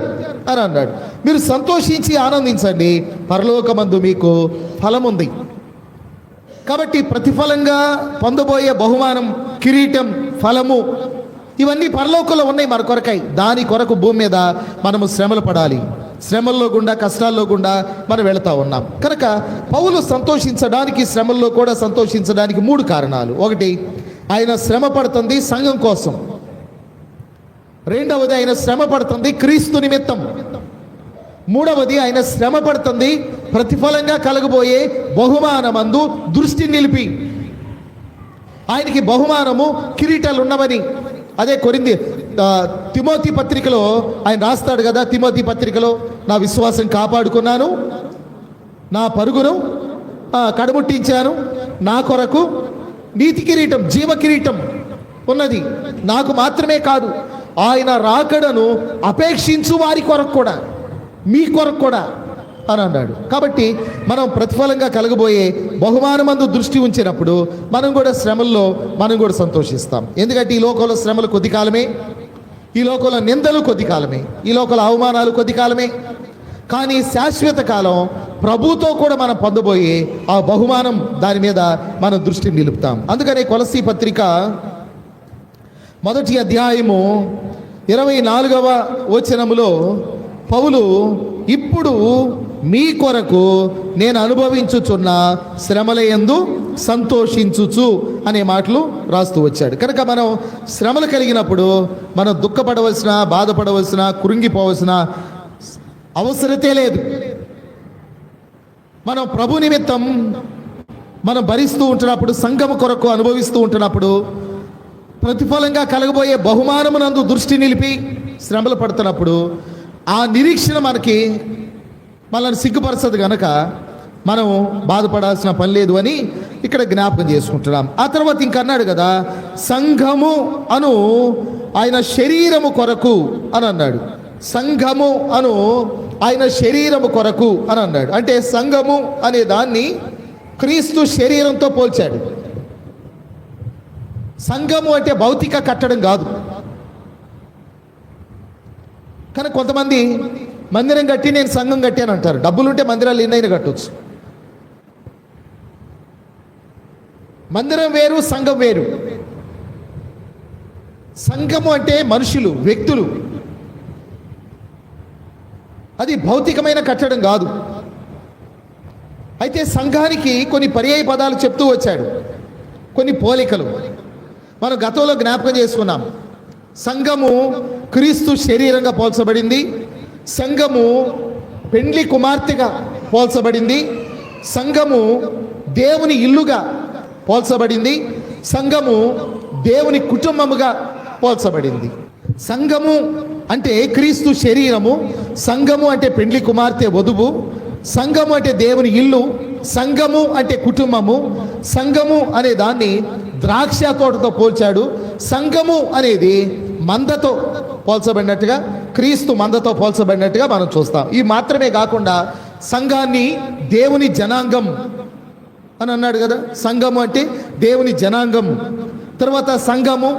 Speaker 1: అని అన్నాడు. మీరు సంతోషించి ఆనందించండి, పరలోకమందు మీకు ఫలం ఉంది. కాబట్టి ప్రతిఫలంగా పొందబోయే బహుమానం, కిరీటం, ఫలము ఇవన్నీ పరలోకంలో ఉన్నాయి మన కొరకై. దాని కొరకు భూమి మీద మనము శ్రమలు పడాలి. శ్రమల్లో గుండా, కష్టాల్లో గుండా మనం వెళుతూ ఉన్నాం. కనుక పౌలు సంతోషించడానికి, శ్రమల్లో కూడా సంతోషించడానికి 3 కారణాలు. ఒకటి, ఆయన శ్రమ పడుతుంది సంఘం కోసం. రెండవది, ఆయన శ్రమ పడుతుంది క్రీస్తు నిమిత్తం. మూడవది, ఆయన శ్రమ పడుతుంది ప్రతిఫలంగా కలగబోయే బహుమానమందు దృష్టి నిలిపి. ఆయనకి బహుమానము, కిరీటాలు ఉన్నవని. అదే తిమోతి పత్రికలో ఆయన రాస్తాడు కదా. తిమోతి పత్రికలో నా విశ్వాసం కాపాడుకున్నాను, నా పరుగును కడముట్టించాను, నా కొరకు నీతి కిరీటం, జీవ కిరీటం ఉన్నది. నాకు మాత్రమే కాదు, ఆయన రాకడను అపేక్షించు వారి కొరకు కూడా, మీ కొరకు కూడా అని అన్నాడు. కాబట్టి మనం ప్రతిఫలంగా కలగబోయే బహుమానమందు దృష్టి ఉంచినప్పుడు మనం కూడా శ్రమల్లో మనం కూడా సంతోషిస్తాం. ఎందుకంటే ఈ లోకంలో శ్రమలు కొద్ది కాలమే, ఈ లోకంలో నిందలు కొద్ది కాలమే, ఈ లోకంలో అవమానాలు కొద్ది కాలమే. కానీ శాశ్వత కాలం ప్రభుతో కూడా మనం పొందబోయే ఆ బహుమానం, దాని మీద మనం దృష్టిని నిలుపుతాం. అందుకనే కొలసీ పత్రిక 1వ అధ్యాయము 24వ వచనములో పౌలు ఇప్పుడు మీ కొరకు నేను అనుభవించుచున్న శ్రమలయందు సంతోషించుచు అనే మాటలు రాస్తూ వచ్చాడు. కనుక మనం శ్రమలు కలిగినప్పుడు మనం దుఃఖపడవలసిన, బాధపడవలసిన, కృంగిపోవలసిన అవసరతే లేదు. మనం ప్రభు నిమిత్తం మనం భరిస్తూ ఉంటున్నప్పుడు, సంఘము కొరకు అనుభవిస్తూ ఉంటున్నప్పుడు, ప్రతిఫలంగా కలగబోయే బహుమానమునందు దృష్టి నిలిపి శ్రమలు పడుతున్నప్పుడు ఆ నిరీక్షణ మనల్ని సిగ్గుపరచదు కనుక మనం బాధపడాల్సిన పని లేదు అని ఇక్కడ జ్ఞాపకం చేసుకుంటున్నాం. ఆ తర్వాత ఇంక అన్నాడు కదా, సంఘము అను ఆయన శరీరము కొరకు అని అన్నాడు. సంఘము అను ఆయన శరీరము కొరకు అని అన్నాడు. అంటే సంఘము అనే దాన్ని క్రీస్తు శరీరంతో పోల్చాడు. సంఘము అంటే భౌతిక కట్టడం కాదు. కానీ కొంతమంది మందిరం కట్టి నేను సంఘం కట్టాను అంటారు. డబ్బులుంటే మందిరాలు ఎన్నైనా కట్టవచ్చు. మందిరం వేరు, సంఘం వేరు. సంఘము అంటే మనుషులు, వ్యక్తులు. అది భౌతికమైన కట్టడం కాదు. అయితే సంఘానికి కొన్ని పర్యాయ పదాలు చెప్తూ వచ్చాడు, కొన్ని పోలికలు మనం గతంలో జ్ఞాపకం చేసుకున్నాం. సంఘము క్రీస్తు శరీరంగా పోల్చబడింది. సంఘము పెండ్లి కుమార్తెగా పోల్చబడింది, సంఘము దేవుని ఇల్లుగా పోల్చబడింది, సంఘము దేవుని కుటుంబముగా పోల్చబడింది. సంఘము అంటే క్రీస్తు శరీరము, సంఘము అంటే పెండ్లి కుమార్తె వధువు, సంఘము అంటే దేవుని ఇల్లు, సంఘము అంటే కుటుంబము. సంఘము అనే దాన్ని ద్రాక్ష తోటతో పోల్చాడు. సంఘము అనేది మందతో పోల్చబడినట్టుగా, క్రీస్తు మందతో పోల్చబడినట్టుగా మనం చూస్తాం. ఈ మాత్రమే కాకుండా సంఘాన్ని దేవుని జనాంగం అని అన్నాడు కదా. సంఘము అంటే దేవుని జనాంగం. తర్వాత సంఘము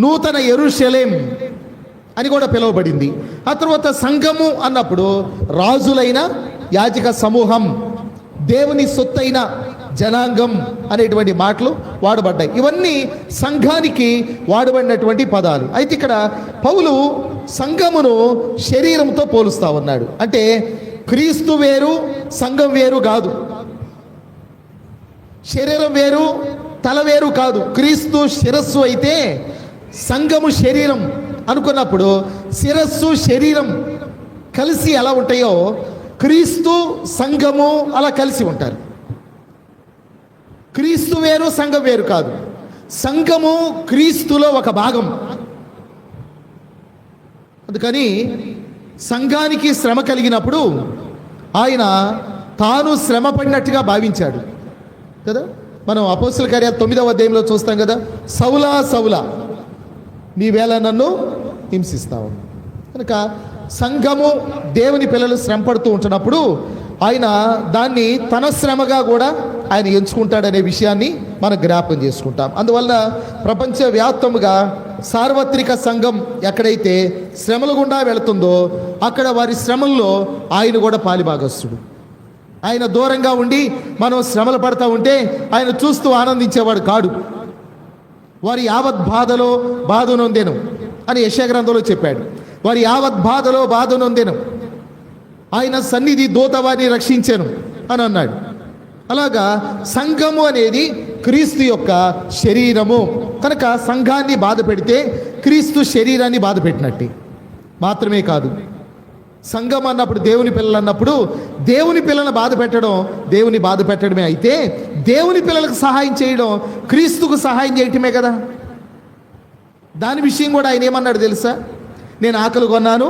Speaker 1: నూతన యెరూషలేం అని కూడా పిలువబడింది. ఆ తర్వాత సంఘము అన్నప్పుడు రాజులైన యాజక సమూహం, దేవుని సొత్తైన జనాంగం అనేటువంటి మాటలు వాడబడ్డాయి. ఇవన్నీ సంఘానికి వాడబడినటువంటి పదాలు. అయితే ఇక్కడ పౌలు సంఘమును శరీరంతో పోలుస్తా ఉన్నాడు. అంటే క్రీస్తు వేరు, సంఘం వేరు కాదు. శరీరం వేరు, తల వేరు కాదు. క్రీస్తు శిరస్సు అయితే సంఘము శరీరం అనుకున్నప్పుడు శిరస్సు శరీరం కలిసి ఎలా ఉంటాయో క్రీస్తు సంఘము అలా కలిసి ఉంటారు. క్రీస్తు వేరు, సంఘం వేరు కాదు. సంఘము క్రీస్తులో ఒక భాగం. అందుకని సంఘానికి శ్రమ కలిగినప్పుడు ఆయన తాను శ్రమ పడినట్టుగా భావించాడు కదా. మనం అపోస్తల కార్యాలు 9వ అధ్యాయంలో చూస్తాం కదా, సౌలా సౌలా నీవేళ నన్ను హింసిస్తావు. కనుక సంఘము దేవుని పిల్లలు శ్రమ పడుతూ ఉంటున్నప్పుడు ఆయన దాన్ని తన శ్రమగా కూడా ఆయన ఎంచుకుంటాడనే విషయాన్ని మనం జ్ఞాపకం చేసుకుంటాం. అందువల్ల ప్రపంచవ్యాప్తముగా సార్వత్రిక సంఘం ఎక్కడైతే శ్రమల గుండా వెళుతుందో అక్కడ వారి శ్రమల్లో ఆయన కూడా పాలిభాగస్తుడు. ఆయన దూరంగా ఉండి మనం శ్రమలు పడతా ఉంటే ఆయన చూస్తూ ఆనందించేవాడు కాడు. వారి యావత్ బాధలో బాధ నొందెను అని యెషయా గ్రంథంలో చెప్పాడు. వారి యావత్ బాధలో బాధ నొందెను, ఆయన సన్నిధి దూత వారిని రక్షించెను అని అన్నాడు. అలాగా సంఘము అనేది క్రీస్తు యొక్క శరీరము. కనుక సంఘాన్ని బాధ పెడితే క్రీస్తు శరీరాన్ని బాధ పెట్టినట్టే. మాత్రమే కాదు, సంఘం అన్నప్పుడు దేవుని పిల్లలు అన్నప్పుడు దేవుని పిల్లలను బాధ పెట్టడం దేవుని బాధ పెట్టడమే. అయితే దేవుని పిల్లలకు సహాయం చేయడం క్రీస్తుకు సహాయం చేయటమే కదా. దాని విషయం కూడా ఆయన ఏమన్నాడు తెలుసా? నేను ఆకలి కొన్నాను,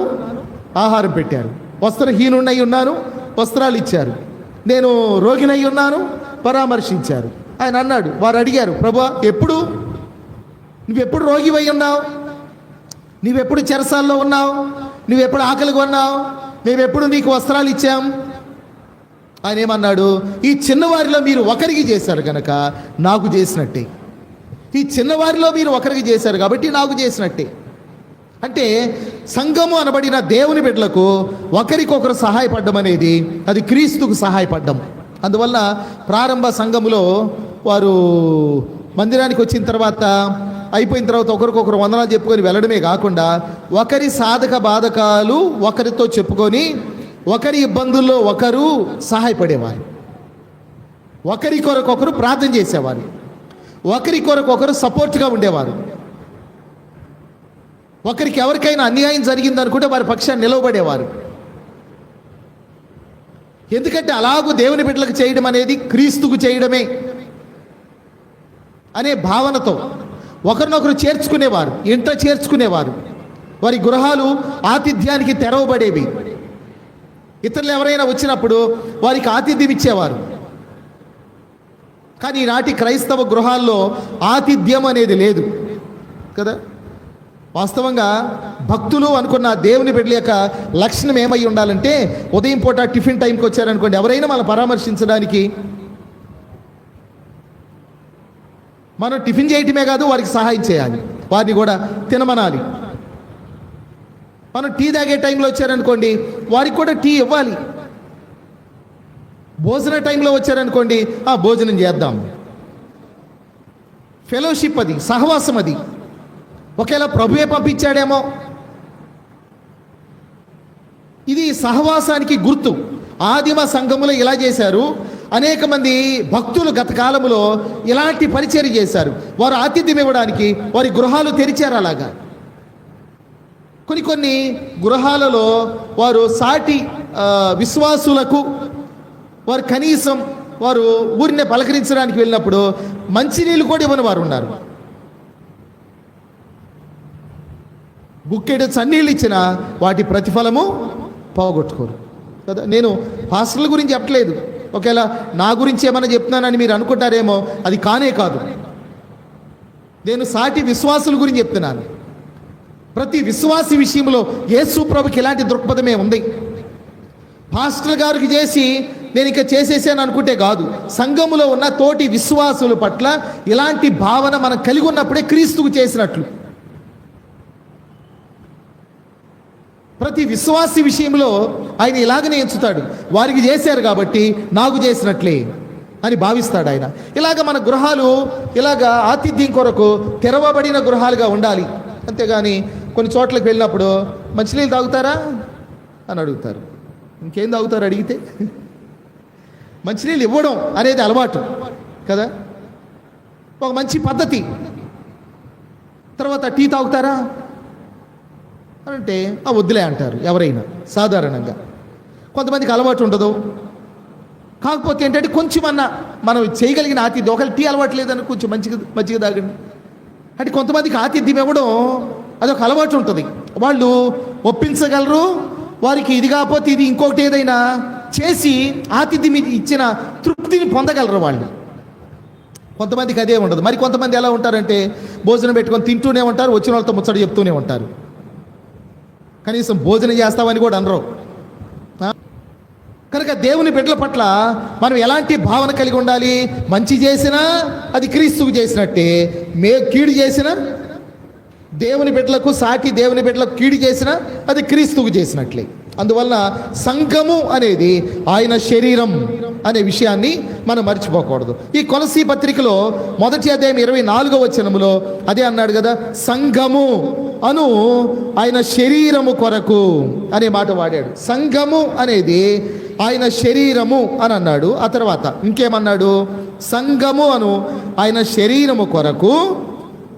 Speaker 1: ఆహారం పెట్టారు. వస్త్రహీనుడై ఉన్నాను, వస్త్రాలు ఇచ్చారు. నేను రోగినై ఉన్నాను, పరామర్శించారు. ఆయన అన్నాడు, వారు అడిగారు, ప్రభువా ఎప్పుడు నువ్వెప్పుడు రోగివై ఉన్నావు? నువ్వెప్పుడు చెరసాల్లో ఉన్నావు? నువ్వెప్పుడు ఆకలి కొన్నావు? మేమెప్పుడు నీకు వస్త్రాలు ఇచ్చాం? ఆయన ఏమన్నాడు? ఈ చిన్నవారిలో మీరు ఒకరికి చేశారు కనుక నాకు చేసినట్టే. ఈ చిన్నవారిలో మీరు ఒకరికి చేశారు కాబట్టి నాకు చేసినట్టే. అంటే సంఘము అనబడిన దేవుని బిడ్డలకు ఒకరికొకరు సహాయపడడం అనేది అది క్రీస్తుకు సహాయపడ్డం. అందువల్ల ప్రారంభ సంఘములో వారు మందిరానికి వచ్చిన తర్వాత అయిపోయిన తర్వాత ఒకరికొకరు వందనాలు చెప్పుకొని వెళ్ళడమే కాకుండా ఒకరి సాధక బాధకాలు ఒకరితో చెప్పుకొని ఒకరి ఇబ్బందుల్లో ఒకరు సహాయపడేవారు. ఒకరి కొరకొకరు ప్రార్థన చేసేవారు. ఒకరి కొరకొకరు సపోర్ట్గా ఉండేవారు. ఒకరికి ఎవరికైనా అన్యాయం జరిగిందనుకుంటే వారి పక్షాన్ని నిలవబడేవారు. ఎందుకంటే అలాగూ దేవుని బిడ్డలకు చేయడం అనేది క్రీస్తుకు చేయడమే అనే భావనతో ఒకరినొకరు చేర్చుకునేవారు, ఇంట చేర్చుకునేవారు. వారి గృహాలు ఆతిథ్యానికి తెరవబడేవి. ఇతరులు ఎవరైనా వచ్చినప్పుడు వారికి ఆతిథ్యం ఇచ్చేవారు. కానీ ఈనాటి క్రైస్తవ గృహాల్లో ఆతిథ్యం అనేది లేదు కదా. వాస్తవంగా భక్తులు అనుకున్న దేవుని బిడ్డల యొక్క లక్షణం ఏమై ఉండాలంటే ఉదయం పూట టిఫిన్ టైంకి వచ్చారనుకోండి, ఎవరైనా మనం పరామర్శించడానికి మనం టిఫిన్ చేయటమే కాదు వారికి సహాయం చేయాలి, వారిని కూడా తినమనాలి. మనం టీ తాగే టైంలో వచ్చారనుకోండి వారికి కూడా టీ ఇవ్వాలి. భోజన టైంలో వచ్చారనుకోండి భోజనం చేద్దాం. ఫెలోషిప్ అది, సహవాసం అది. ఒకేలా ప్రభువే పంపించాడేమో. ఇది సహవాసానికి గుర్తు. ఆదిమ సంఘములో ఇలా చేశారు. అనేక మంది భక్తులు గత కాలంలో ఇలాంటి పరిచర్య చేశారు. వారు ఆతిథ్యం ఇవ్వడానికి వారి గృహాలు తెరిచారు. అలాగా కొన్ని గృహాలలో వారు సాటి విశ్వాసులకు వారు కనీసం వారు ఊరిని పలకరించడానికి వెళ్ళినప్పుడు మంచినీళ్ళు కూడా ఇవ్వని వారు ఉన్నారు. బుక్కెడు చన్నీళ్ళు ఇచ్చిన వాటి ప్రతిఫలము పోగొట్టుకోరు కదా. నేను పాస్టర్ల గురించి చెప్పట్లేదు, ఒకవేళ నా గురించి ఏమైనా చెప్తున్నానని మీరు అనుకుంటారేమో, అది కానే కాదు. నేను సాటి విశ్వాసుల గురించి చెప్తున్నాను. ప్రతి విశ్వాసి విషయంలో యేసు ప్రభుకి ఇలాంటి దృక్పథమే ఉంది. పాస్టర్ గారికి చేసి నేను ఇక చేసేసాను అనుకుంటే కాదు, సంఘములో ఉన్న తోటి విశ్వాసుల పట్ల ఇలాంటి భావన మనం కలిగి ఉన్నప్పుడే క్రీస్తుకు చేసినట్లు. ప్రతి విశ్వాసి విషయంలో ఆయన ఇలాగనే ఎంచుతాడు. వారికి చేశారు కాబట్టి నాకు చేసినట్లే అని భావిస్తాడు ఆయన. ఇలాగ మన గృహాలు ఇలాగ ఆతిథ్యం కొరకు తెరవబడిన గృహాలుగా ఉండాలి. అంతేగాని కొన్ని చోట్లకు వెళ్ళినప్పుడు మంచినీళ్ళు తాగుతారా అని అడుగుతారు. ఇంకేం తాగుతారు అడిగితే? మంచినీళ్ళు ఇవ్వడం అనేది అలవాటు కదా, ఒక మంచి పద్ధతి. తర్వాత టీ తాగుతారా అంటే వద్దులే అంటారు ఎవరైనా సాధారణంగా. కొంతమందికి అలవాటు ఉండదు. కాకపోతే ఏంటంటే కొంచెమన్నా మనం చేయగలిగిన ఆతిథ్యం, ఒకవేళ టీ అలవాటు లేదని కొంచెం మంచిగా తాగండి అంటే కొంతమందికి ఆతిథ్యం ఇవ్వడం అదొక అలవాటు ఉంటుంది. వాళ్ళు ఒప్పించగలరు, వారికి ఇది కాకపోతే ఇది ఇంకొకటి ఏదైనా చేసి ఆతిథ్యం ఇచ్చిన తృప్తిని పొందగలరు వాళ్ళు. కొంతమందికి అదే ఉండదు. మరి కొంతమంది ఎలా ఉంటారంటే భోజనం పెట్టుకొని తింటూనే ఉంటారు, వచ్చిన వాళ్ళతో ముచ్చట చెప్తూనే ఉంటారు. కనీసం భోజనం చేస్తామని కూడా అనరు. కనుక దేవుని బిడ్డల పట్ల మనం ఎలాంటి భావన కలిగి ఉండాలి? మంచి చేసినా అది క్రీస్తుకు చేసినట్టే, కీడు చేసినా దేవుని బిడ్డలకు సాటి దేవుని బిడ్డలకు కీడు చేసినా అది క్రీస్తుకు చేసినట్లే. అందువలన సంఘము అనేది ఆయన శరీరం అనే విషయాన్ని మనం మర్చిపోకూడదు. ఈ కొలసీ పత్రికలో 1వ అధ్యాయం 24వ వచనములో అదే అన్నాడు కదా, సంఘము అను ఆయన శరీరము కొరకు అనే మాట వాడాడు. సంఘము అనేది ఆయన శరీరము అని అన్నాడు. ఆ తర్వాత ఇంకేమన్నాడు? సంఘము అను ఆయన శరీరము కొరకు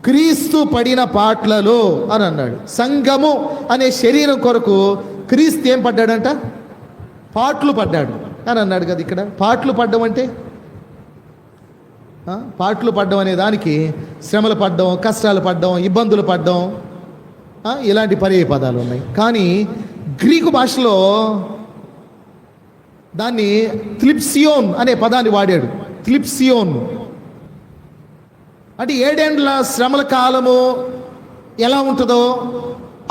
Speaker 1: క్రీస్తు పడిన పాట్లలో అని అన్నాడు. సంఘము అనే శరీరం కొరకు క్రీస్తు ఏం పడ్డాడంట? పాట్లు పడ్డాడు అని అన్నాడు కదా. ఇక్కడ పాట్లు పడ్డం అంటే, పాట్లు పడ్డం అనే దానికి శ్రమలు పడ్డం, కష్టాలు పడ్డం, ఇబ్బందులు పడ్డం, ఇలాంటి పర్యాయ పదాలు ఉన్నాయి. కానీ గ్రీకు భాషలో దాన్ని థ్లిప్సియోన్ అనే పదాన్ని వాడాడు. థ్లిప్సియోన్ అంటే 7 ఏండ్ల శ్రమల కాలము ఎలా ఉంటుందో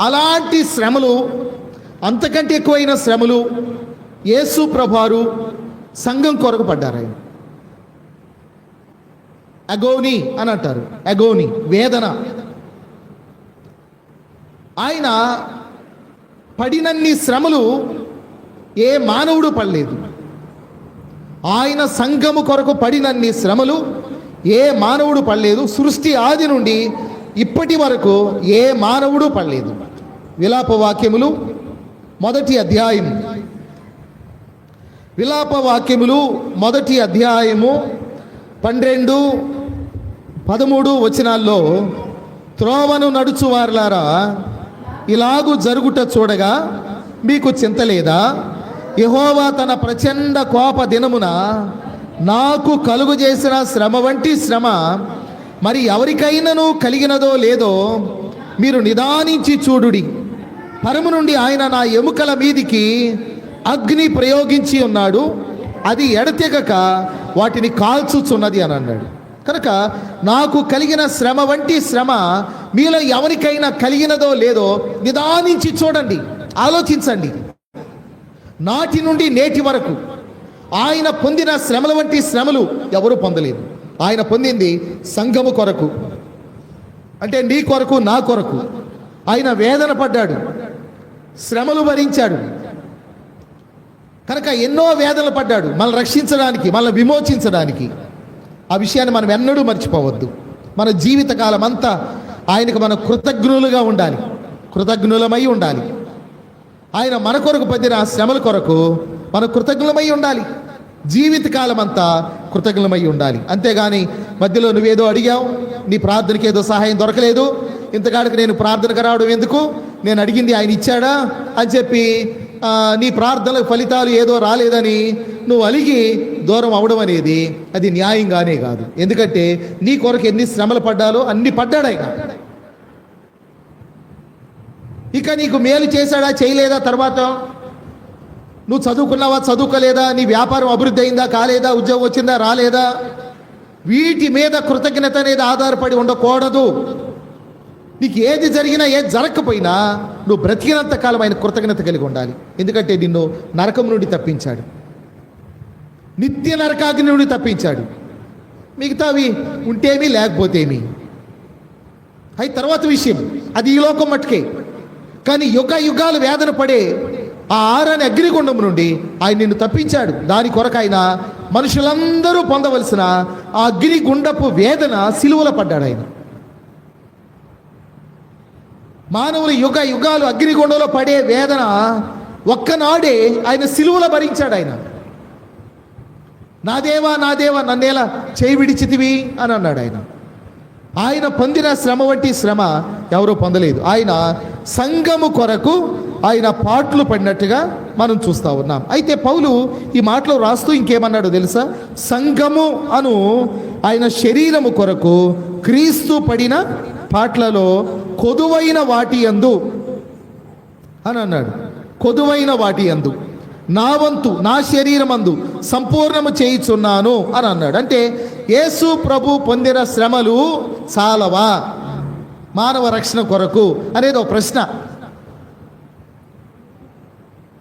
Speaker 1: అలాంటి శ్రమలు, అంతకంటే ఎక్కువైన శ్రమలు యేసు ప్రభువారు సంఘం కొరకు పడ్డారు. ఆయన అగోని అని అంటారు. అగోని వేదన. ఆయన పడినన్ని శ్రమలు ఏ మానవుడు పడలేదు. ఆయన సంఘము కొరకు పడినన్ని శ్రమలు ఏ మానవుడు పడలేదు. సృష్టి ఆది నుండి ఇప్పటి వరకు ఏ మానవుడు పడలేదు. విలాప వాక్యములు 1వ అధ్యాయం, విలాప వాక్యములు 1వ అధ్యాయము 12, 13 వచనాల్లో, త్రోవను నడుచు వారలారా ఇలాగు జరుగుట చూడగా మీకు చింత లేదా? యెహోవా తన ప్రచండ కోప దినమున నాకు కలుగు చేసిన శ్రమ వంటి శ్రమ మరి ఎవరికైనాను కలిగినదో లేదో మీరు నిదానించి చూడుడి. పరము నుండి ఆయన నా ఎముకల మీదికి అగ్ని ప్రయోగించి ఉన్నాడు, అది ఎడతెగక వాటిని కాల్చుచున్నది అని అన్నాడు. కనుక నాకు కలిగిన శ్రమ వంటి శ్రమ మీలో ఎవరికైనా కలిగినదో లేదో నిదానించి చూడండి, ఆలోచించండి. నాటి నుండి నేటి వరకు ఆయన పొందిన శ్రమల వంటి శ్రమలు ఎవరు పొందలేదు. ఆయన పొందింది సంఘము కొరకు, అంటే నీ కొరకు, నా కొరకు. ఆయన వేదన పడ్డాడు, శ్రమలు భరించాడు. కనుక ఎన్నో వేదనలు పడ్డాడు మనల్ని రక్షించడానికి, మనల్ని విమోచించడానికి. ఆ విషయాన్ని మనం ఎన్నడూ మర్చిపోవద్దు. మన జీవితకాలం అంతా ఆయనకు మనం కృతజ్ఞులుగా ఉండాలి, కృతజ్ఞులమై ఉండాలి. ఆయన మన కొరకు పొందిన శ్రమల కొరకు మనం కృతజ్ఞులమై ఉండాలి. జీవితకాలం అంతా కృతజ్ఞులమై ఉండాలి. అంతేగాని మధ్యలో నువ్వేదో అడిగావు, నీ ప్రార్థనకి ఏదో సహాయం దొరకలేదు, ఇంతకాడికి నేను ప్రార్థనకు రావడం ఎందుకు, నేను అడిగింది ఆయన ఇచ్చాడా అని చెప్పి నీ ప్రార్థనలకు ఫలితాలు ఏదో రాలేదని నువ్వు అలిగి దూరం అవడం అనేది అది న్యాయంగానే కాదు. ఎందుకంటే నీ కొరకు ఎన్ని శ్రమలు పడ్డాలో అన్ని పడ్డాడు ఆయన. ఇక నీకు మేలు చేశాడా చేయలేదా, తర్వాత నువ్వు చదువుకున్నావా చదువుకోలేదా, నీ వ్యాపారం అభివృద్ధి అయిందా కాలేదా, ఉద్యోగం వచ్చిందా రాలేదా, వీటి మీద కృతజ్ఞత అనేది ఆధారపడి ఉండకూడదు. నీకు ఏది జరిగినా ఏది జరగకపోయినా నువ్వు బ్రతికినంత కాలం ఆయన కృతజ్ఞత కలిగి ఉండాలి. ఎందుకంటే నిన్ను నరకం నుండి తప్పించాడు, నిత్య నరకాగ్ని నుండి తప్పించాడు. మిగతావి ఉంటేమి లేకపోతేమి అయి తర్వాత విషయం, అది ఈ లోకం మట్టుకే. కానీ యుగ యుగాలు వేదన పడే ఆ ఆరని అగ్నిగుండం నుండి ఆయన నిన్ను తప్పించాడు. దాని కొరకు ఆయన మనుషులందరూ పొందవలసిన ఆ అగ్నిగుండపు వేదన సిలువలో పడ్డాడు ఆయన. మానవులు యుగ యుగాలు అగ్నిగుండంలో పడే వేదన ఒక్కనాడే ఆయన సిలువలో భరించాడు. ఆయన నా దేవా నా దేవా నన్నేలా చేయి విడిచితివి అని అన్నాడు. ఆయన పొందిన శ్రమ వంటి శ్రమ ఎవరూ పొందలేదు. ఆయన సంఘము కొరకు ఆయన పాటలు పడినట్టుగా మనం చూస్తూ ఉన్నాం. అయితే పౌలు ఈ మాటలో రాస్తూ ఇంకేమన్నాడో తెలుసా? సంఘము అను ఆయన శరీరము కొరకు క్రీస్తు పడిన పాటలలో కొదువైన వాటి యందు అని అన్నాడు. కొదువైన వాటి యందు నా వంతు నా శరీరమందు సంపూర్ణము చేయుచున్నాను అని అన్నాడు. అంటే యేసు ప్రభు పొందిన శ్రమలు చాలవా మానవ రక్షణ కొరకు అనేది ఒక ప్రశ్న.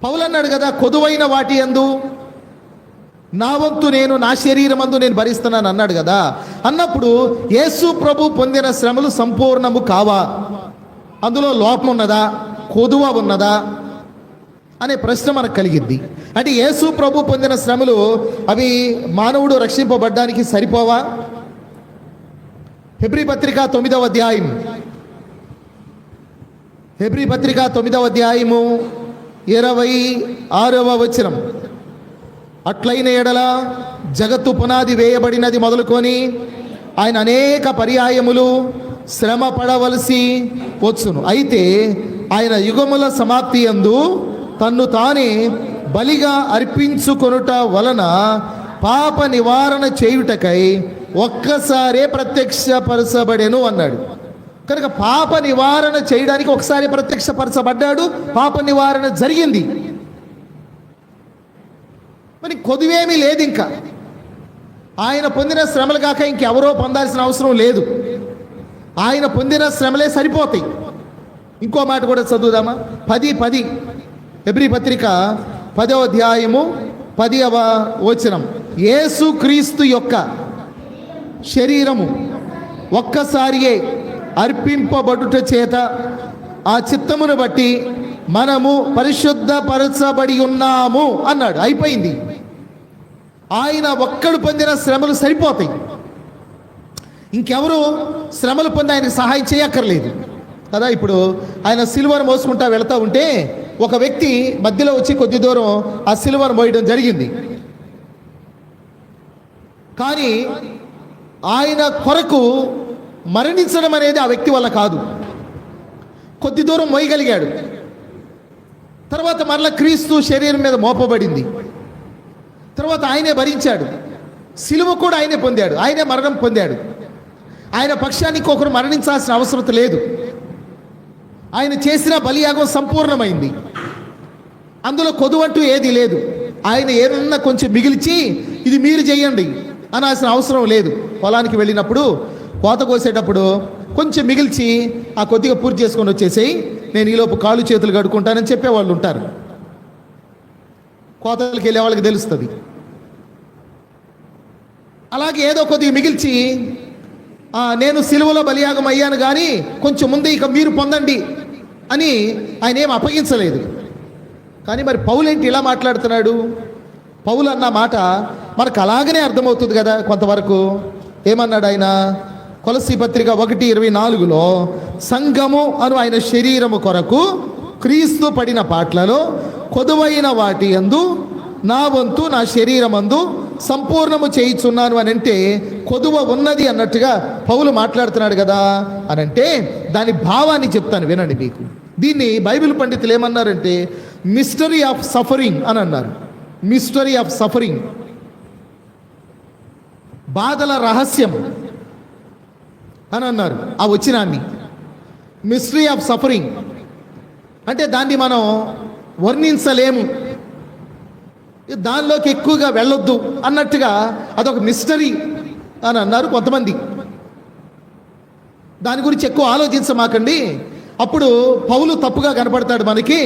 Speaker 1: పౌలు అన్నాడు కదా, కొదువైన వాటి యందు నా వంతు నేను నా శరీరమందు నేను భరిస్తున్నాను అన్నాడు కదా. అన్నప్పుడు యేసు ప్రభు పొందిన శ్రమలు సంపూర్ణము కావా, అందులో లోపం ఉన్నదా, కొదువ ఉన్నదా అనే ప్రశ్న మనకు కలిగింది. అంటే యేసు ప్రభు పొందిన శ్రమలు అవి మానవుడు రక్షింపబడ్డానికి సరిపోవా? హెబ్రీ పత్రిక 9వ అధ్యాయం, హెబ్రీ పత్రిక 9వ అధ్యాయము 26వ వచనం. అట్లైన ఎడల జగత్తు పునాది వేయబడినది మొదలుకొని ఆయన అనేక పర్యాయములు శ్రమ పడవలసి వచ్చును. అయితే ఆయన యుగముల సమాప్తి యందు తన్ను తానే బలిగా అర్పించుకొనుట వలన పాప నివారణ చేయుటకై ఒక్కసారే ప్రత్యక్షపరచబడెను అన్నాడు. కనుక పాప నివారణ చేయడానికి ఒకసారి ప్రత్యక్షపరచబడ్డాడు, పాప నివారణ జరిగింది. మరి కొదువేమీ లేదు. ఇంకా ఆయన పొందిన శ్రమలు కాక ఇంకెవరో పొందాల్సిన అవసరం లేదు. ఆయన పొందిన శ్రమలే సరిపోతాయి. ఇంకో మాట కూడా చదువుదామా? 10 హెబ్రీ పత్రిక 10వ అధ్యాయము 10వ వచనం. యేసు క్రీస్తు యొక్క శరీరము ఒక్కసారియే అర్పింపబడుట చేత ఆ చిత్తమును బట్టి మనము పరిశుద్ధపరచబడి ఉన్నాము అన్నాడు. అయిపోయింది. ఆయన ఒక్కడు పొందిన శ్రమలు సరిపోతాయి. ఇంకెవరు శ్రమలు పొంది ఆయనకు సహాయం చేయక్కర్లేదు కదా. ఇప్పుడు ఆయన సిలువను మోసుకుంటా వెళతా ఉంటే ఒక వ్యక్తి మధ్యలో వచ్చి కొద్ది దూరం ఆ సిలువను మోయడం జరిగింది. కానీ ఆయన కొరకు మరణించడం అనేది ఆ వ్యక్తి వల్ల కాదు. కొద్ది దూరం మోయగలిగాడు. తర్వాత మరలా క్రీస్తు శరీరం మీద మోపబడింది. తర్వాత ఆయనే భరించాడు. సిలువ కూడా ఆయనే పొందాడు, ఆయనే మరణం పొందాడు. ఆయన పక్షానికి ఒకరు మరణించాల్సిన అవసరం లేదు. ఆయన చేసిన బలియాగం సంపూర్ణమైంది. అందులో కొదువంటూ ఏది లేదు. ఆయన ఏదన్నా కొంచెం మిగిల్చి ఇది మీరు చేయండి అనాల్సిన అవసరం లేదు. పొలానికి వెళ్ళినప్పుడు కోత కోసేటప్పుడు కొంచెం మిగిల్చి ఆ కొద్దిగా పూర్తి చేసుకొని వచ్చేసేయి, నేను ఈలోపు కాళ్ళు చేతులు కడుక్కుంటానని చెప్పేవాళ్ళు ఉంటారు. కోతలకు వెళ్ళే వాళ్ళకి తెలుస్తుంది. అలాగే ఏదో కొద్దిగా మిగిల్చి నేను సిలువలో బలియాగం అయ్యాను కానీ కొంచెం ముందే ఇక మీరు పొందండి అని ఆయన ఏం అప్పగించలేదు. కానీ మరి పౌలు ఏంటి ఇలా మాట్లాడుతున్నాడు? పౌలు అన్న మాట మనకు అలాగనే అర్థమవుతుంది కదా కొంతవరకు. ఏమన్నాడు ఆయన? కొలస్సీ పత్రిక 1:24లో సంఘము అను ఆయన శరీరము కొరకు క్రీస్తు పడిన పాటలలో కొదువైన వాటి యందు నా వంతు నా శరీరమందు సంపూర్ణము చేయుచున్నాను అని అంటే కొదువ ఉన్నది అన్నట్టుగా పౌలు మాట్లాడుతున్నాడు కదా అని అంటే దాని భావాన్ని చెప్తాను వినండి మీకు. దీన్ని బైబిల్ పండితులు ఏమన్నారంటే మిస్టరీ ఆఫ్ సఫరింగ్ అని అన్నారు. మిస్టరీ ఆఫ్ సఫరింగ్, బాధల రహస్యం అని అన్నారు. ఆ వచనాన్ని మిస్టరీ ఆఫ్ సఫరింగ్ అంటే దాన్ని మనం వర్ణించలేము, దానిలోకి ఎక్కువగా వెళ్ళొద్దు అన్నట్టుగా అదొక మిస్టరీ అని అన్నారు కొంతమంది. దాని గురించి ఎక్కువ ఆలోచించమాకండి, అప్పుడు పౌలు తప్పుగా కనపడతాడు మనకి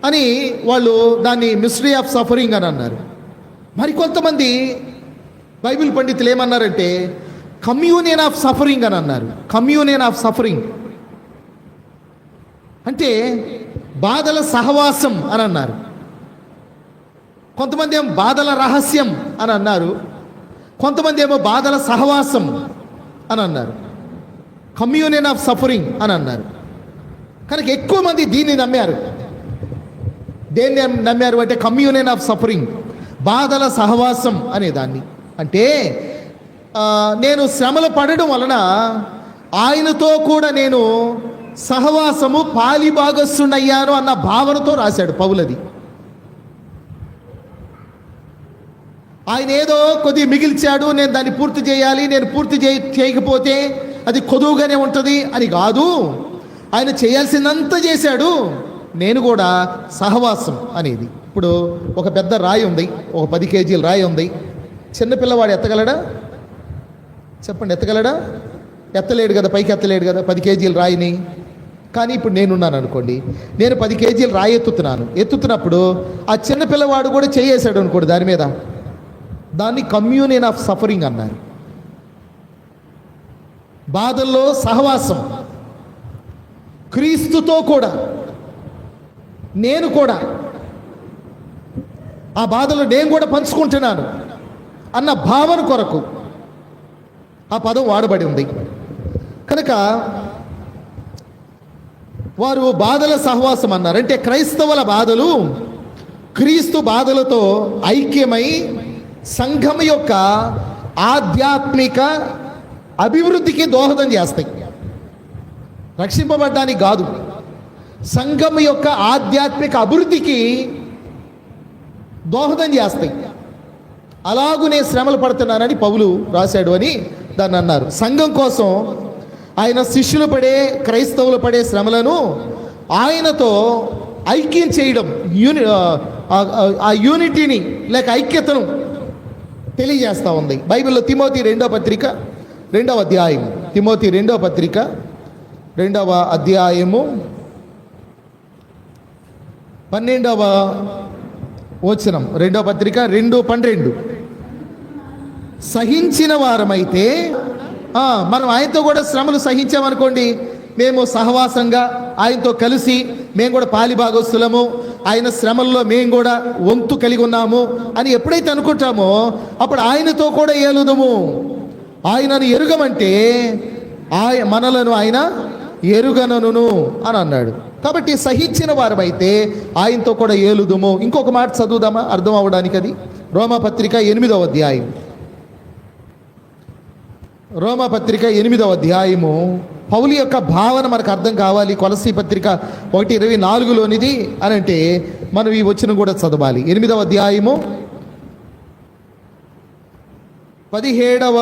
Speaker 1: అని వాళ్ళు దాన్ని మిస్టరీ ఆఫ్ సఫరింగ్ అని అన్నారు. మరి కొంతమంది బైబిల్ పండితులు ఏమన్నారంటే కమ్యూనియన్ ఆఫ్ సఫరింగ్ అని అన్నారు. కమ్యూనియన్ ఆఫ్ సఫరింగ్ అంటే బాధల సహవాసం అని అన్నారు. కొంతమంది ఏమో బాధల రహస్యం అని అన్నారు, కొంతమంది ఏమో బాధల సహవాసం అని అన్నారు. కమ్యూనియన్ ఆఫ్ సఫరింగ్ అని అన్నారు. కనుక ఎక్కువ మంది దీన్ని నమ్మారు. దేన్ని నమ్మారు అంటే కమ్యూనియన్ ఆఫ్ సఫరింగ్, బాధల సహవాసం అనే దాన్ని. అంటే నేను శ్రమలు పడడం వలన ఆయనతో కూడా నేను సహవాసము పాలిభాగస్తుడయ్యాను అన్న భావనతో రాశాడు పౌలది. ఆయన ఏదో కొద్ది మిగిల్చాడు, నేను దాన్ని పూర్తి చేయాలి, నేను పూర్తి చేయకపోతే అది కొదువుగానే ఉంటుంది అని కాదు. ఆయన చేయాల్సిందంతా చేశాడు. నేను కూడా సహవాసం అనేది. ఇప్పుడు ఒక పెద్ద రాయి ఉంది, ఒక 10 కేజీల రాయి ఉంది. చిన్నపిల్లవాడు ఎత్తగలడా? చెప్పండి, ఎత్తగలడా? ఎత్తలేడు కదా, పైకి ఎత్తలేడు కదా 10 కేజీల రాయిని. కానీ ఇప్పుడు నేనున్నాను అనుకోండి, నేను 10 కేజీల రాయి ఎత్తుతున్నప్పుడు ఆ చిన్న పిల్లవాడు కూడా చేయేశాడు అనుకోండి దాని మీద, దాన్ని కమ్యూనియన్ ఆఫ్ సఫరింగ్ అన్నారు. బాధల్లో సహవాసం, క్రీస్తుతో కూడా నేను కూడా ఆ బాధలో నేను కూడా పంచుకుంటున్నాను అన్న భావన కొరకు ఆ పదం వాడబడి ఉంది. కనుక వారు బాధల సహవాసం అన్నారు. అంటే క్రైస్తవుల బాధలు క్రీస్తు బాధలతో ఐక్యమై సంఘం యొక్క ఆధ్యాత్మిక అభివృద్ధికి దోహదం చేస్తాయి. రక్షింపబడ్డానికి కాదు, సంఘం యొక్క ఆధ్యాత్మిక అభివృద్ధికి దోహదం చేస్తాయి. అలాగునే శ్రమలు పడుతున్నానని పౌలు రాశాడు అని దాన్ని అన్నారు. సంఘం కోసం ఆయన శిష్యులు పడే, క్రైస్తవులు పడే శ్రమలను ఆయనతో ఐక్యం చేయడం, ఆ యూనిటీని లేక ఐక్యతను తెలియజేస్తూ ఉంది. బైబిల్లో తిమోతి 2వ పత్రిక 2వ అధ్యాయం, తిమోతి 2వ పత్రిక 2వ అధ్యాయము 12వ వచనం, 2వ పత్రిక 2:12. సహించిన వారమైతే మనం ఆయనతో కూడా శ్రమలు సహించామనుకోండి, మేము సహవాసంగా ఆయనతో కలిసి మేము కూడా పాలిభాగస్తులము, ఆయన శ్రమల్లో మేము కూడా వంతు కలిగి ఉన్నాము అని ఎప్పుడైతే అనుకుంటామో అప్పుడు ఆయనతో కూడా ఏలుదము. ఆయనను ఎరుగమంటే మనలను ఆయన ఎరుగనను అని అన్నాడు. కాబట్టి సహించిన వారమైతే ఆయనతో కూడా ఏలుదుము. ఇంకొక మాట చదువుదామా అర్థం అవ్వడానికి? అది రోమాపత్రిక 8వ అధ్యాయం, రోమాపత్రిక 8వ అధ్యాయము. పౌలు యొక్క భావన మనకు అర్థం కావాలి. కొలసీ పత్రిక 1:24లోనిది అని అంటే మనం ఈ వచనం కూడా చదవాలి. 8వ అధ్యాయము 17వ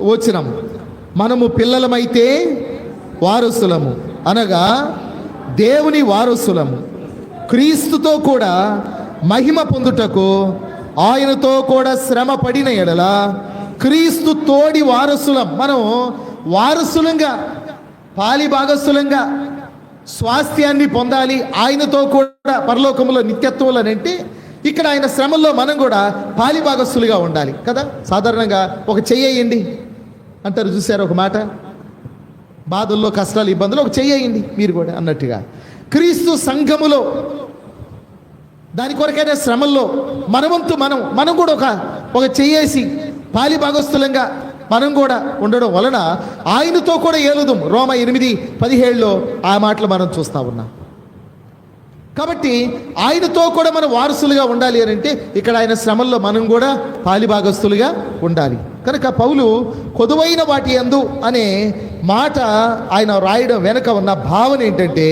Speaker 1: వచనం, మనము పిల్లలమైతే వారసులము, అనగా దేవుని వారసులము, క్రీస్తుతో కూడా మహిమ పొందుటకు ఆయనతో కూడా శ్రమ పడిన ఎడల క్రీస్తు తోడి వారసులం. మనం వారసులంగా పాలిభాగస్తులంగా స్వాస్థ్యాన్ని పొందాలి ఆయనతో కూడా పరలోకములో నిత్యత్వంలో. అంటే ఇక్కడ ఆయన శ్రమల్లో మనం కూడా పాలిభాగస్తులుగా ఉండాలి కదా. సాధారణంగా ఒక చెయ్యండి అంటారు, చూసారు ఒక మాట, బాధల్లో కష్టాలు ఇబ్బందులు ఒక చెయ్యండి మీరు కూడా అన్నట్టుగా క్రీస్తు సంఘములో దాని కొరకైనా శ్రమల్లో మనవంతు మనం కూడా ఒక చెయ్యేసి పాలిభాగస్తులంగా మనం కూడా ఉండడం వలన ఆయనతో కూడా ఏలుదాం. రోమా 8:17లో ఆ మాటలు మనం చూస్తూ ఉన్నాం. కాబట్టి ఆయనతో కూడా మనం వారసులుగా ఉండాలి అని అంటే ఇక్కడ ఆయన శ్రమల్లో మనం కూడా పాలిభాగస్తులుగా ఉండాలి. కనుక పౌలు కొదువైన వాటి యందు అనే మాట ఆయన రాయడం వెనక ఉన్న భావన ఏంటంటే,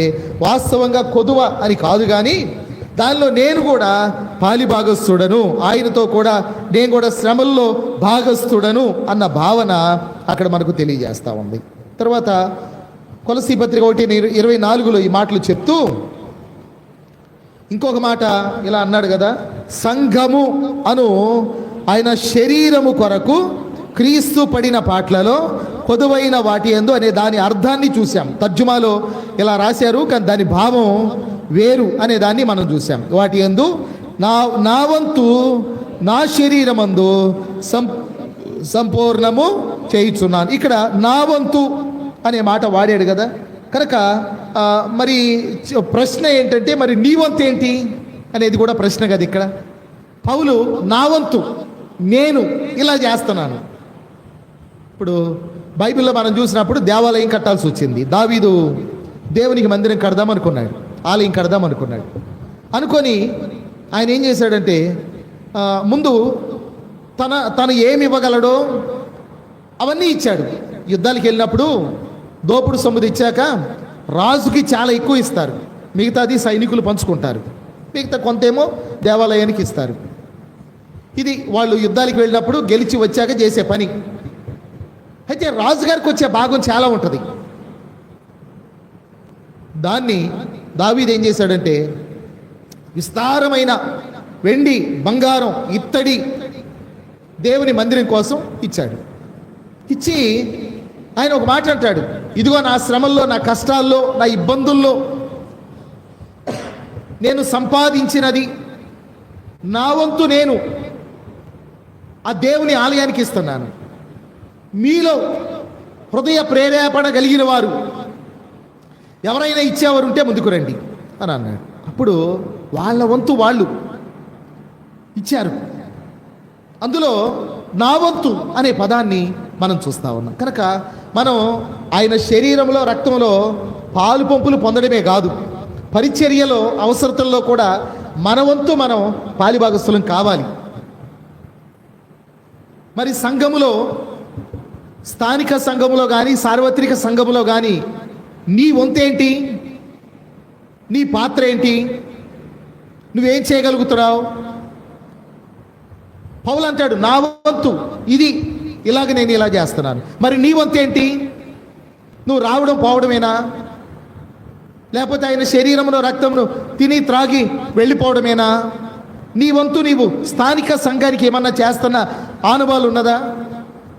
Speaker 1: వాస్తవంగా కొదువ అని కాదు, కానీ దానిలో నేను కూడా పాలిభాగస్థుడను, ఆయనతో కూడా నేను కూడా శ్రమల్లో భాగస్థుడను అన్న భావన అక్కడ మనకు తెలియజేస్తూ ఉంది. తర్వాత కొలసీ పత్రిక 1:24 ఈ మాటలు చెప్తూ ఇంకొక మాట ఇలా అన్నాడు కదా, సంఘము అను ఆయన శరీరము కొరకు క్రీస్తు పడిన పాటలలో కొదువైన వాటి యందు అనే దాని అర్థాన్ని చూసాం. తర్జుమాలో ఇలా రాశారు, కానీ దాని భావం వేరు అనే దాన్ని మనం చూసాం. వాటి యందు నా వంతు నా శరీరమందు సంపూర్ణము చేయుచున్నాను. ఇక్కడ నా వంతు అనే మాట వాడాడు కదా. కనుక మరి ప్రశ్న ఏంటంటే, మరి నీ వంతు ఏంటి అనేది కూడా ప్రశ్న కదా. ఇక్కడ పౌలు నా వంతు నేను ఇలా చేస్తున్నాను. ఇప్పుడు బైబిల్లో మనం చూసినప్పుడు దేవాలయం కట్టాల్సి వచ్చింది. దావీదు దేవునికి మందిరం కడదాం అనుకున్నాడు, ఆలయం కడదాం అనుకున్నాడు. అనుకొని ఆయన ఏం చేశాడంటే, ముందు తను ఏమి ఇవ్వగలడో అవన్నీ ఇచ్చాడు. యుద్ధాలకు వెళ్ళినప్పుడు దోపుడు సొమ్ము ఇచ్చాక రాజుకి చాలా ఎక్కువ ఇస్తారు, మిగతాది సైనికులు పంచుకుంటారు, మిగతా కొంతేమో దేవాలయానికి ఇస్తారు. ఇది వాళ్ళు యుద్ధాలకు వెళ్ళినప్పుడు గెలిచి వచ్చాక చేసే పని. అయితే రాజుగారికి వచ్చే భాగం చాలా ఉంటుంది. దాన్ని దావీదు ఏం చేశాడంటే, విస్తారమైన వెండి బంగారం ఇత్తడి దేవుని మందిరం కోసం ఇచ్చాడు. ఇచ్చి ఆయన ఒక మాట అంటాడు, ఇదిగో నా శ్రమల్లో, నా కష్టాల్లో, నా ఇబ్బందుల్లో నేను సంపాదించినది నా వంతు నేను ఆ దేవుని ఆలయానికి ఇస్తున్నాను. మీలో హృదయ ప్రేరేపణ కలిగిన వారు ఎవరైనా ఇచ్చేవారు ఉంటే ముందుకు రండి అని అన్నాడు. అప్పుడు వాళ్ళ వంతు వాళ్ళు ఇచ్చారు. అందులో నా వంతు అనే పదాన్ని మనం చూస్తూ ఉన్నాం. కనుక మనం ఆయన శరీరంలో రక్తంలో పాలు పంపులు పొందడమే కాదు, పరిచర్యలో అవసరతల్లో కూడా మన వంతు మనం పాలిభాగస్థులం కావాలి. మరి సంఘములో, స్థానిక సంఘములో కానీ సార్వత్రిక సంఘములో కానీ నీ వంతేంటి, నీ పాత్ర ఏంటి, నువ్వేం చేయగలుగుతున్నావు? పౌలు అంటాడు, నా వంతు ఇది, ఇలాగ నేను ఇలా చేస్తున్నాను. మరి నీ వంతు ఏంటి? నువ్వు రావడం పోవడమేనా, లేకపోతే ఆయన శరీరంలో రక్తంను తిని త్రాగి వెళ్ళిపోవడమేనా? నీ వంతు నీవు స్థానిక సంఘానికి ఏమన్నా చేస్తున్న ఆనవాళ్ళు ఉన్నదా?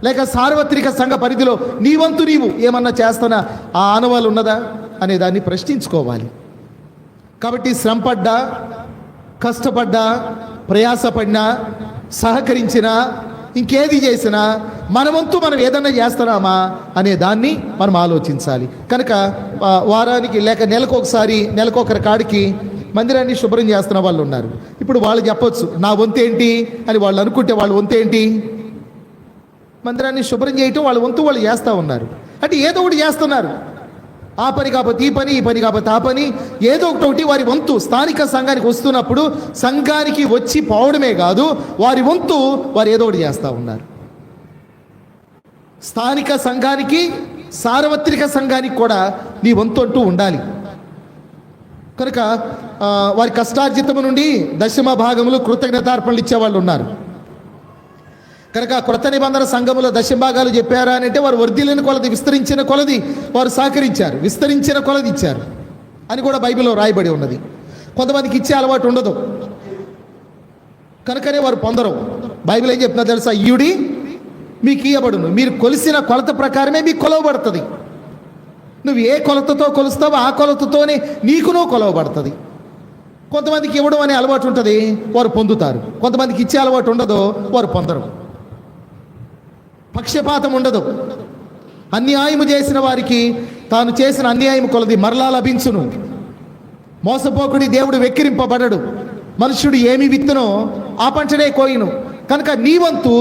Speaker 1: లేక సార్వత్రిక సంఘ పరిధిలో నీ వంతు నీవు ఏమన్నా చేస్తున్న ఆ ఆనవాళ్ళు ఉన్నదా అనే దాన్ని ప్రశ్నించుకోవాలి. కాబట్టి శ్రమపడ్డా, కష్టపడ్డా, ప్రయాసపడినా, సహకరించినా, ఇంకేది చేసినా మన వంతు మనం ఏదన్నా చేస్తున్నామా అనే దాన్ని మనం ఆలోచించాలి. కనుక వారానికి లేక నెలకొకరి కాడికి మందిరాన్ని శుభ్రం చేస్తున్న వాళ్ళు ఉన్నారు. ఇప్పుడు వాళ్ళు చెప్పొచ్చు నా వంతేంటి అని. వాళ్ళు అనుకుంటే వాళ్ళ వంతేంటి? మందిరాన్ని శుభ్రం చేయటం వాళ్ళ వంతు వాళ్ళు చేస్తూ ఉన్నారు. అంటే ఏదో ఒకటి చేస్తున్నారు. ఆ పని కాకపోతే ఈ పని, ఈ పని కాకపోతే ఆ పని, ఏదో ఒకటి వారి వంతు. స్థానిక సంఘానికి వస్తున్నప్పుడు సంఘానికి వచ్చి పోవడమే కాదు, వారి వంతు వారు ఏదో ఒకటి చేస్తూ ఉన్నారు. స్థానిక సంఘానికి, సార్వత్రిక సంఘానికి కూడా నీ వంతు అంటూ ఉండాలి. కనుక వారి కష్టార్జితము నుండి దశమ భాగములు కృతజ్ఞతార్పణలు ఇచ్చేవాళ్ళు ఉన్నారు. కనుక క్రొత్త నిబంధన సంఘములో దశభాగాలు చెప్పారా అని అంటే, వారు వర్ధిల్లిన కొలది, విస్తరించిన కొలది వారు సహకరించారు, విస్తరించిన కొలది ఇచ్చారు అని కూడా బైబిల్లో రాయబడి ఉన్నది. కొంతమందికి ఇచ్చే అలవాటు ఉండదు, కనుకనే వారు పొందరు. బైబిల్ ఏం చెప్తున్నా తెలుసా? ఇయుడి మీకు ఇయ్యబడును, మీరు కొలిసిన కొలత ప్రకారమే మీకు కొలవబడుతుంది. నువ్వు ఏ కొలతతో కొలుస్తావో ఆ కొలతతోనే నీకునో కొలవబడుతుంది. కొంతమందికి ఇవ్వడం అనే అలవాటు ఉంటుంది, వారు పొందుతారు. కొంతమందికి ఇచ్చే అలవాటు ఉండదు, వారు పొందరు. పక్షపాతం ఉండదు. అన్యాయము చేసిన వారికి తాను చేసిన అన్యాయం కొలది మరలా లభించును. మోసపోకుడి దేవుడు వెక్కిరింపబడడు. మనుష్యుడు ఏమి విత్తునో ఆ పంటనే కోయును. కనుక నీ వంతు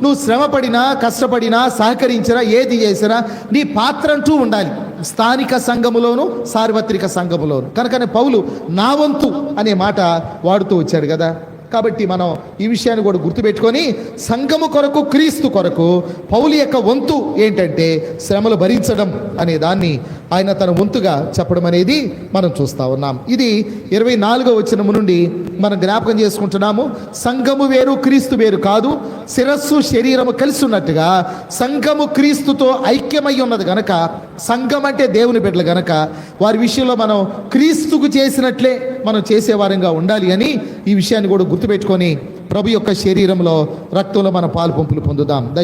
Speaker 1: నువ్వు శ్రమపడినా, కష్టపడినా, సహకరించినా, ఏది చేసినా నీ పాత్ర అంటూ ఉండాలి, స్థానిక సంఘములోను సార్వత్రిక సంఘములోను. కనుకనే పౌలు నా వంతు అనే మాట వాడుతూ వచ్చాడు కదా. కాబట్టి మనం ఈ విషయాన్ని కూడా గుర్తుపెట్టుకొని సంఘము కొరకు, క్రీస్తు కొరకు పౌలు యొక్క వంతు ఏంటంటే శ్రమలు భరించడం అనే దాన్ని ఆయన తన వంతుగా చెప్పడం అనేది మనం చూస్తూ ఉన్నాం. ఇది 24వ వచనము నుండి మనం జ్ఞాపకం చేసుకుంటున్నాము. సంఘము వేరు, క్రీస్తు వేరు కాదు. శిరస్సు శరీరము కలిసి ఉన్నట్టుగా సంఘము క్రీస్తుతో ఐక్యమై ఉన్నది గనక, సంఘం అంటే దేవుని బిడ్డలు గనక వారి విషయంలో మనం క్రీస్తుకు చేసినట్లే మనం చేసేవారంగా ఉండాలి అని ఈ విషయాన్ని కూడా గుర్తుపెట్టుకొని ప్రభు యొక్క శరీరంలో, రక్తంలో మన పాలు పంపులు పొందుదాం.